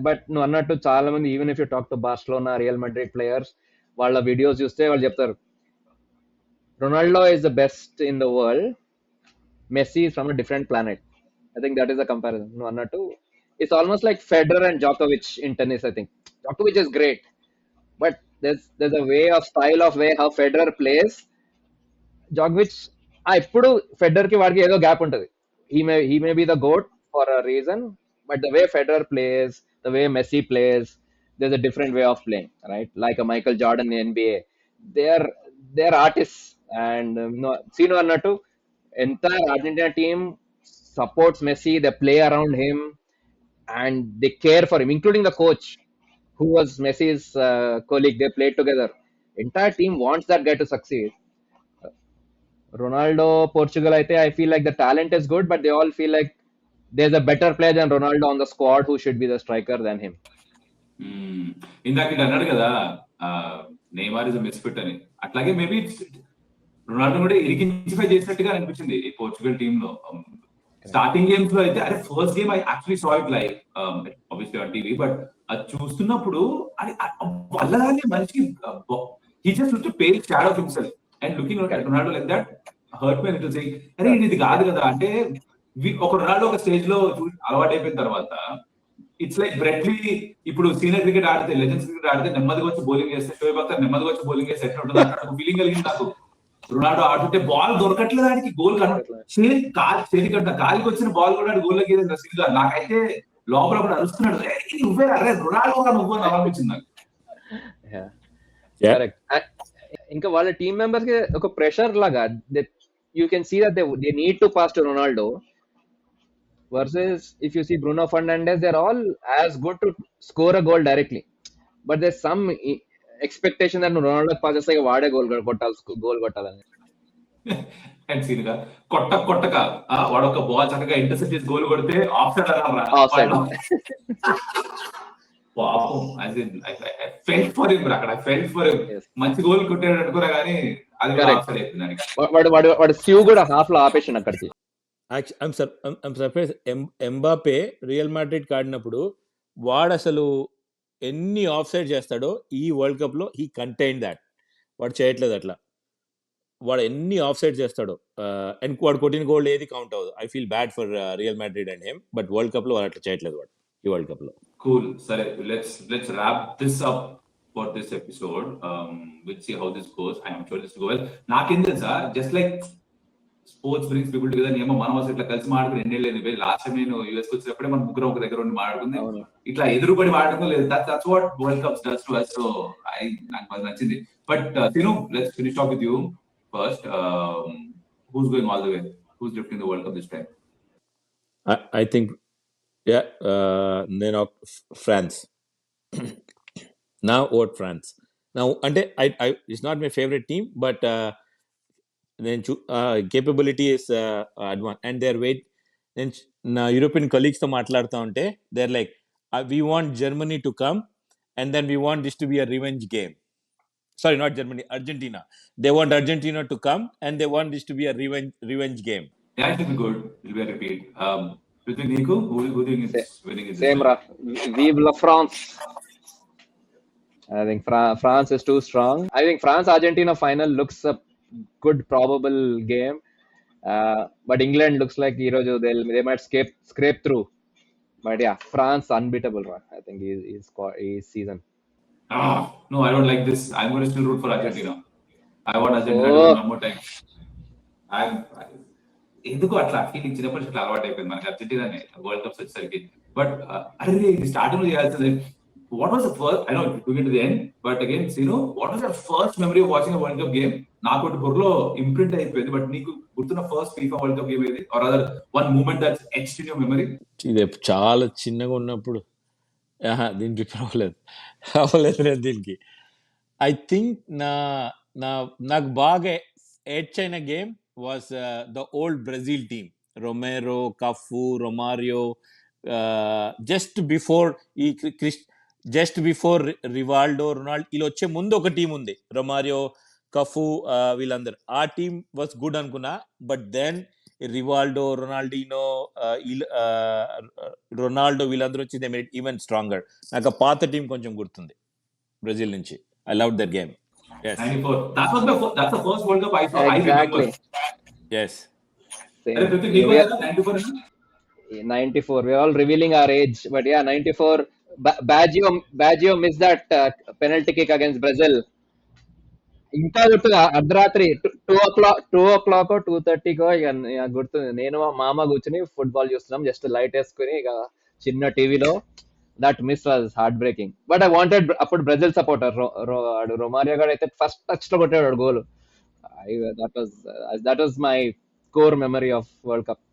but నువ్వు అన్నట్టు చాలా మంది, even if you talk to Barcelona, real Madrid players, వాళ్ళ videos చూస్తే వాళ్ళు చెప్తారు Ronaldo is the best in the world, messy from a different planet. I think that is the comparison. నువ్వు అన్నట్టు it's almost like Federer and జోకోవిచ్ in tennis. I think జోకోవిచ్ is great, but there's a way of style of way how Federer place. జోకోవిచ్ ఇప్పుడు Federer కి వాడికి ఏదో gap ఉంటుంది. he may be the GOAT for a reason, but the way Federer plays, the way Messi plays, there's a different way of playing, right? Like a Michael Jordan in NBA, they're artists. And Sino annattu entire Argentina team supports Messi, they play around him and they care for him, including the coach who was Messi's colleague. They played together. Entire team wants that guy to succeed. Ronaldo, Portugal, I feel like the talent is good, but they all feel like there's a better player than Ronaldo on the squad who should be the striker than him. ఇందాక అన్నాడు కదా Neymar is misfit అని. అట్లాగే maybe Ronaldo కూడా ఇరికించిఫై చేసినట్టుగా అనిపించింది ఈ Portugal team లో. స్టార్టింగ్ గేమ్స్ లో అయితే, అరే first game I actually saw it live obviously on TV, but అది చూస్తున్నప్పుడు అది వల్లనే మనిషికి he just looked pale shadow of himself and looking at Ronaldo like that hurt me little saying, అరే ఇది కాదు కదా. అంటే ఒక రొనాల్డో ఒక స్టేజ్ లో అలవాటు అయిపోయిన తర్వాత ఇట్స్ లైక్ బ్రెట్లీ ఇప్పుడు సీనియర్ క్రికెట్ ఆడితే, లెజెండ్స్ క్రికెట్ ఆడితే నెమ్మదిగా వచ్చి బౌలింగ్ చేస్తే, షోయబ్ అఖ్తర్ నెమ్మదిగా వచ్చి బౌలింగ్ చేస్తే ఎట్లా ఉంటుంది అక్కడ ఫీలింగ్ కలిగింది నాకు. రొనాల్డో ఆడుతుంటే బాల్ దొరకట్లేదు ఆయనకి, గోల్ చేతికంట కాలికి వచ్చిన బాల్ కూడా గోల్ గా. నాకైతే లోపల కూడా అరుస్తున్నాడు, నువ్వే అరే రొనాల్డో నువ్వు అని అనిపించింది నాకు. ఇంకా వాళ్ళ టీమ్ మెంబర్స్ కి ఒక ప్రెషర్ లాగా, you can see that they need to pass to Ronaldo. versus if you see Bruno Fernandes, they're all as good to score a goal directly. But there's some expectation that Ronaldo passes like వాడే goal కొట్టాలని. And scene గా కొట్టక వాడు ఒక ball చక్కగా intercept చేసి goal కొడితే of side Offside. పాపం felt for him అక్కడ ఫెల్ట్ ఫర్ హిమ్. Yes. మంచి గోల్ కొట్టాడు అనుకున్నా కానీ అది Correct. ఆఫ్ సైడ్ అయిపోయింది దానికి. వాడు స్యూ కూడా హాఫ్ లో ఆపేసిండు అక్కడికి. I'm surprise Mbappé real Madrid ఆడినప్పుడు వాడు అసలు ఎన్ని ఆఫ్ సైడ్ చేస్తాడో ఈ వరల్డ్ కప్ లో హీ కంటైన్ దాట్. వాడు చేయట్లేదు అట్లా. వాడు ఎన్ని ఆఫ్ సైడ్ చేస్తాడో అండ్ వాడు కొట్టిన గోల్ ఏది కౌంట్ అవ్వదు. I feel bad for Real Madrid and him. But world cup లో వాడు అట్లా చేయట్లేదు వాడు ఈ వరల్డ్ కప్ లో. Cool. Sare, let's wrap this up for this episode. We'll see how this goes. I am sure this will go well. Nakin తెలుసా, just like sports brings people together. నేమో మనం అసలు ఇట్లా కలిసి మాట్లాడుకుని ఎన్నేళ్ళేది. లాస్ట్ టైం నేను US వచ్చినప్పుడే మనం ముగ్గురు ఒక దగ్గర ఉండి మాట్లాడుకుంది. ఇట్లా ఎదురుపడి మాట్లాడుకోలేదు లేదు. That's what World Cup does to us. So నాకు బాగా నచ్చింది. But Sinu, let's finish off with you first. Who's going all the way? Who's lifting the World Cup this time? I think నేను ఫ్రాన్స్. నా vote France. నా అంటే I it's not my favourite team but నేను capability is advance and their weight. నేను నా European కొలీగ్స్తో మాట్లాడుతూ ఉంటే they're like we want Germany to come and then we want this to be a revenge game. Sorry, not Germany, Argentina. They want Argentina to come and they want this to be a revenge game. Yeah, it will be good. It will be a repeat. Between Nico, who do you think is winning this? Same ra. Vive la France. I think France is too strong. I think France-Argentina final looks a good probable game. But England looks like they might scrape through. But yeah, France unbeatable. I think he's season. No, I don't like this. I'm going to still root for Argentina. I want Argentina to win one more time. ఎందుకు అట్లా feeling చిన్నప్పటి నుంచి అలవాటు అయిపోయింది మనకి అర్జెంటీనానే world cups వచ్చేసరికి. But అరే ఇది స్టార్టింగ్ లో చేయాల్సింది. What was the first, I know to get to the end, but again Seenu, what was your first memory of watching world cup game? నాకు ఒకటి బుర్రలో ఇంప్రింట్ అయిపోయింది. బట్ నీకు గుర్తున్న first FIFA world cup game ఏది? Or other one moment that's etched in your memory? ఇది చాలా చిన్నగా ఉన్నప్పుడు దీనికి అవ్వలేదు దీనికి. ఐ థింక్ నాకు బాగా ఎడ్జ్ అయిన game was the old Brazil team. Romero, Cafu, Romario, just before Rivaldo, Ronaldo ఇలా వచ్చే ముందు ఒక టీం ఉంది, రొమారియో, కఫు, వీళ్ళందరూ. ఆ టీం వాజ్ గుడ్ అనుకున్నా. బట్ దెన్ రివాల్డో, రొనాల్డో వీళ్ళందరూ వచ్చి they made it even stronger. నాకు ఆ పాత టీం కొంచెం గుర్తుంది బ్రెజిల్ నుంచి. I love that game. Yes. 94. That's the first World Cup I saw. Exactly. I remember. Yes. Are you 94? 94. We're all revealing our age, but yeah, 94. Baggio missed that penalty kick against Brazil. ఇంకా గుర్తుగా అర్ధరాత్రి 2:00 2:30 ఇక గుర్తుంది. నేను మా మామ కూర్చుని football చూస్తున్నాం, జస్ట్ లైట్ వేసుకుని ఇక చిన్న టీవీలో. That miss was heartbreaking. But I wanted, అప్పుడు బ్రెజిల్ సపోర్టర్ రొమారియో గారు అయితే ఫస్ట్ టచ్ లో కొట్టాడు goal. That was my core memory of world cup.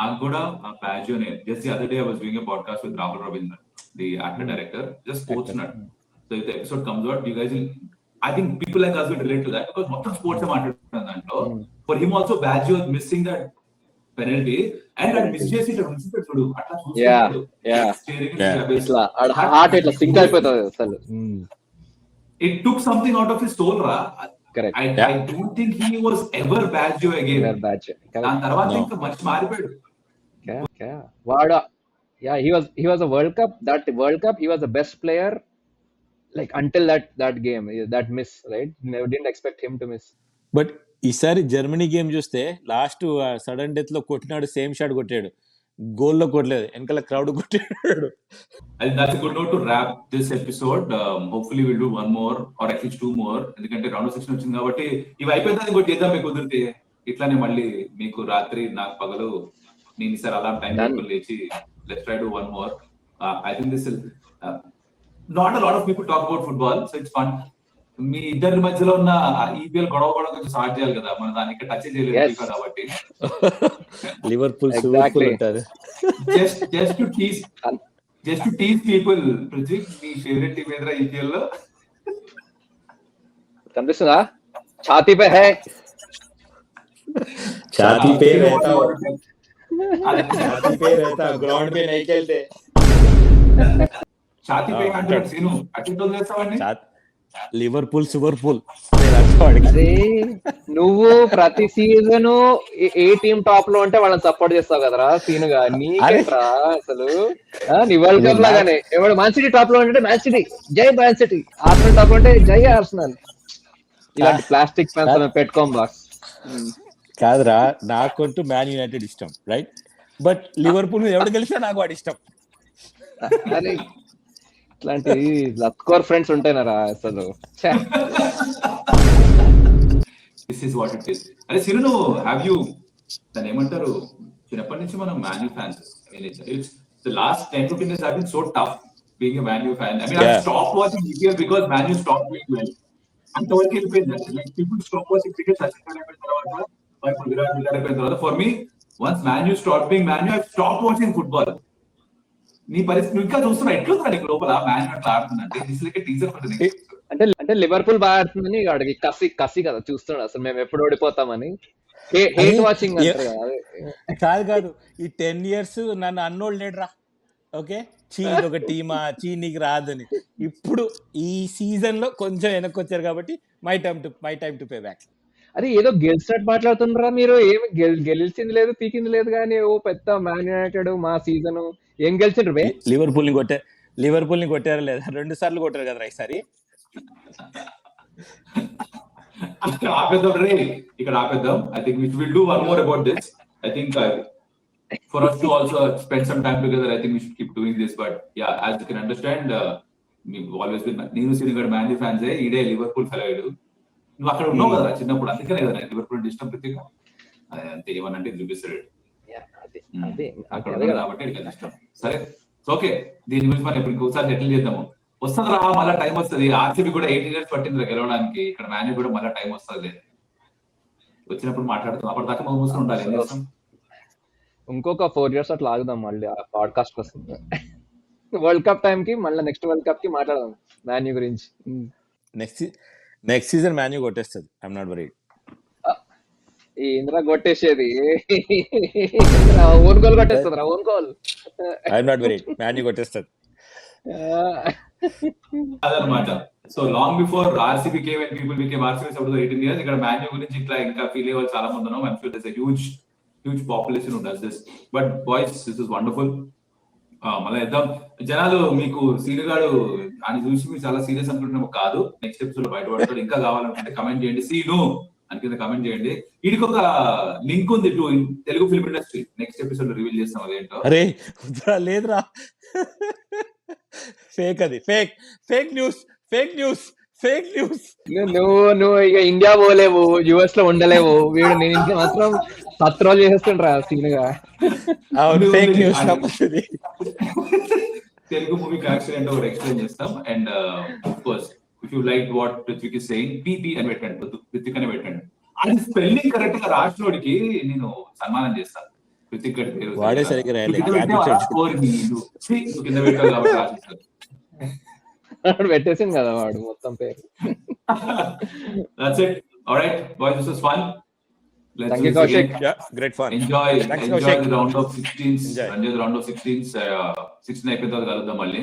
నాకు కూడా ప్యాజోనే. Just the other day I was doing a podcast with Rahul Ravindra, the actor director, just sports nut. So if the episode comes out, you guys will, I think people like us will relate to that because మొత్తం sports మాట్లాడుతున్నారు దాంట్లో. For him also, Baggio was missing that penalty and that miss చేసి ఇట్లా ఉంచుతాడు చూడు, అట్లా చూస్తాడు. ఇట్లా హార్ట్ ఇట్లా సింక్ అయిపోతుంది అసలు. It took something out of his soul రా. Correct. I don't think he was ever Baggio again. దాని తర్వాత ఇంకా మంచి మారిపోయాడు. వాడు, yeah, he was a World Cup. That World Cup he was the best player. Like until that game, that miss, right? Never didn't expect him to miss. But ఈసారి Germany game చూస్తే last sudden death లో కొట్టినాడు, same shot కొట్టాడు, గోల్లో కొట్టలేదు, వెనకాల crowd కొట్టాడు. And that's a good note to wrap this episode. Hopefully we'll do one more or at least two more. ఎందుకంటే round of 16 వచ్చింది కాబట్టి ఇవి అయిపోయిందని ఇంకోటి చేద్దాం మీకు కుదిరితే. ఇట్లానే మళ్ళీ మీకు రాత్రి, నాకు పగలు, నేను ఈసారి అలా టైం లేచి let's try to one more. I think this is not a lot of people talk about football, so it's fun. మీ ఇద్దరి మధ్యలో ఉన్న ఈపీఎల్ గొడవ కూడా కొంచెం సార్ట్ చేయాలి కదా, మనం దానికి టచ్ చేయలేదు కాబట్టి. Liverpool Exactly. ఉంటారు. just to tease people, Prithvi me favourite team ఏదైనా IPL లో? కనిపిస్తుందా? ఛాతీ పే హై. ఛాతీ పే रहता అదే, ఛాతీ పే रहता గ్రౌండ్ పే नहीं खेलते. ఛాతీ పే అంటాడు సీను. అటు వదిలేస్తావండి. లివర్పూల్ సువర్పూల్ వాడికి. అరే నువ్వు ప్రతి సీజన్ ఏ టీం టాప్ లో ఉంటే వాళ్ళని సపోర్ట్ చేస్తావు కదరా సీనుగా. నీకేట్రా అసలు నీ వరల్డ్ కప్ లాగానే ఎవడు మ్యాన్ సిటీ టాప్ లో ఉంటే మ్యాన్ సిటీ జై మ్యాన్ సిటీ, ఆర్సనల్ టాప్ లో ఉంటే జై ఆర్సనల్. ఇలాంటి ప్లాస్టిక్ ఫ్యాన్స్ పెట్టుకోం బాస్. కాదురా, నాకంటూ మ్యాన్ యునైటెడ్ ఇష్టం, రైట్? బట్ లివర్పూల్ మీద ఎవడు గెలిచినా నాకు వాడు ఇష్టం. అరే ఇట్లాంటి లత్కోర్ ఫ్రెండ్స్ ఉంటాయినారా అసలు. This is what it is. అరే సీను, నువ్వు హ్యావ్ యూ దాన్ని ఏమంటారు, చిన్నప్పటి నుంచి మనం Man U fans. It's the last 10-15 years have been so tough being a Man U fan. I mean, I stopped watching EPL because Man U stopped playing well. అంతవరకు వెళ్ళిపోయింది. Like people stop watching cricket Sachin అయిపోయిన తర్వాత, మరి విరాట్ అయిపోయిన తర్వాత, for me once Man U stopped being Man U, I stopped watching football. నీ పరిస్థితి నువ్వు ఇంకా చూస్తున్నా, ఎట్లుందా నీకు లోపల మ్యాన్ యూ అట్లా ఆడుతుందంటే? This like a teaser for the next. అంటే లివర్పూల్ బాగా ఆడుతుందని వాడికి కసి కదా చూస్తున్నాడు అసలు మేము ఎప్పుడు ఓడిపోతామని. హేట్ వాచింగ్ అంటారు కదా. కాదు ఈ 10 years నన్ను అన్నోళ్ళు లేడరా, ఓకే చీ ఇదొక టీమా, చీ నీకు రాదని. ఇప్పుడు ఈ సీజన్ లో కొంచెం వెనక్కి వచ్చారు కాబట్టి my time to pay back. అరే ఏదో గెలిచినట్టు మాట్లాడుతున్నారా మీరు. ఏమి గెలిచింది లేదు పీకింది లేదు కానీ ఓ పెద్ద మ్యాన్ యునైటెడ్ మా సీజన్ ఏం గెలిచిండ్రు బే. లివర్పూల్ ని కొట్టారా లేదా? 2 సార్లు కొట్టారు కదా ఈసారి. ఇక్కడ ఆపేద్దాం. I think we will do one more about this. I think for us to also spend some time together, I think we should keep doing this. But yeah, as you can understand, we've always been నేను senior man you fans. ఈడే Liverpool fellow. నువ్వు అక్కడ ఉన్నావు కదా చిన్నప్పుడు, అందుకనే కదా Liverpool అంటే ఇష్టం. ప్రతిగా అంతే ఏమనంటే చూపిస్తాడు అక్కడ కాబట్టి ఇష్టం. సరే ఓకే, దీని గురించి మనం ఇప్పుడు ఇంకోసారి సెటిల్ చేద్దాము. వస్తుంది రా, మళ్ళీ టైం వస్తుంది. ఆర్సీబీ కూడా 18 years పట్టింది గెలవడానికి. ఇక్కడ మ్యాన్ యూ కూడా మళ్ళీ టైం వస్తుంది. వచ్చినప్పుడు మాట్లాడుతాం. అప్పటిదాకా మనం మూసుకుని ఉండాలి. ఏం చేస్తాం? ఇంకొక 4 years అట్లా ఆగుదాం. మళ్ళీ పాడ్కాస్ట్ వస్తుంది వరల్డ్ కప్ టైం కి. మళ్ళీ నెక్స్ట్ వరల్డ్ కప్ కి మాట్లాడదాం మ్యాన్ యూ గురించి. నెక్స్ట్ సీజన్ మ్యాన్ యూ కొట్టేస్తుంది. I'm not worried. ఇంద్రా కొట్టేసేది ఓన్ గోల్ కొట్టేస్తుంది రా. Own goal. I'm not worried. Man U కొట్టేస్తుంది అదనమాట. So long before RCB came and people became RCB అప్పుడు 18 years ఇక్కడ మ్యాన్ యూ గురించి ఇట్లా ఇంకా ఫీల్ అయ్యే వాళ్ళు చాలా మంది ఉన్నాం. I'm sure there's a huge population who does this. But boys, this is wonderful. మళ్ళీ ఇద్దాం. జనాలు మీకు సీను గారు అని చూసి మీరు చాలా సీరియస్ అనుకుంటున్నాము. కాదు, నెక్స్ట్ ఎపిసోడ్ బయటపడతాడు. ఇంకా కావాలనుకుంటే కమెంట్ చేయండి, సీను అని కింద కమెంట్ చేయండి. వీడికి ఒక లింక్ ఉంది to Telugu film industry. Next episode లో రివీల్ చేస్తాం అదేంటో. అరే లేదురా, ఫేక్ అది. Fake news. నువ్వు ఇక ఇండియా పోలేవు, యుఎస్ లో ఉండలేవు. వీడు నేను ఇంట్లో మాత్రం పత్రాలు చేసేస్తుండ్రా సీనుగా. Fake news. Telugu movie connection ఏంటో ఒకటి ఎక్స్ప్లెయిన్ చేస్తాం. And of course if you like what Prithvik is saying, PP అని పెట్టండి, పృథ్వీక్ అని పెట్టండి. అది స్పెల్లింగ్ కరెక్ట్ గా రాసినోడికి నేను సన్మానం చేస్తాను. పృథ్వీక్ గారి పేరు వాడే సరిగ్గా కింద పెట్టాలి కాబట్టి రాసిస్తాను. పెట్టేసింది కదా వాడు మొత్తం పేరు. That's it. All right, boys, this was fun. Thank you, Kaushik. Yeah, great fun. Enjoy Thanks, the Kaushik. round of 16s. Enjoy the round of 16s. 16 అయిపోయిన తర్వాత కలుద్దాం మళ్ళీ.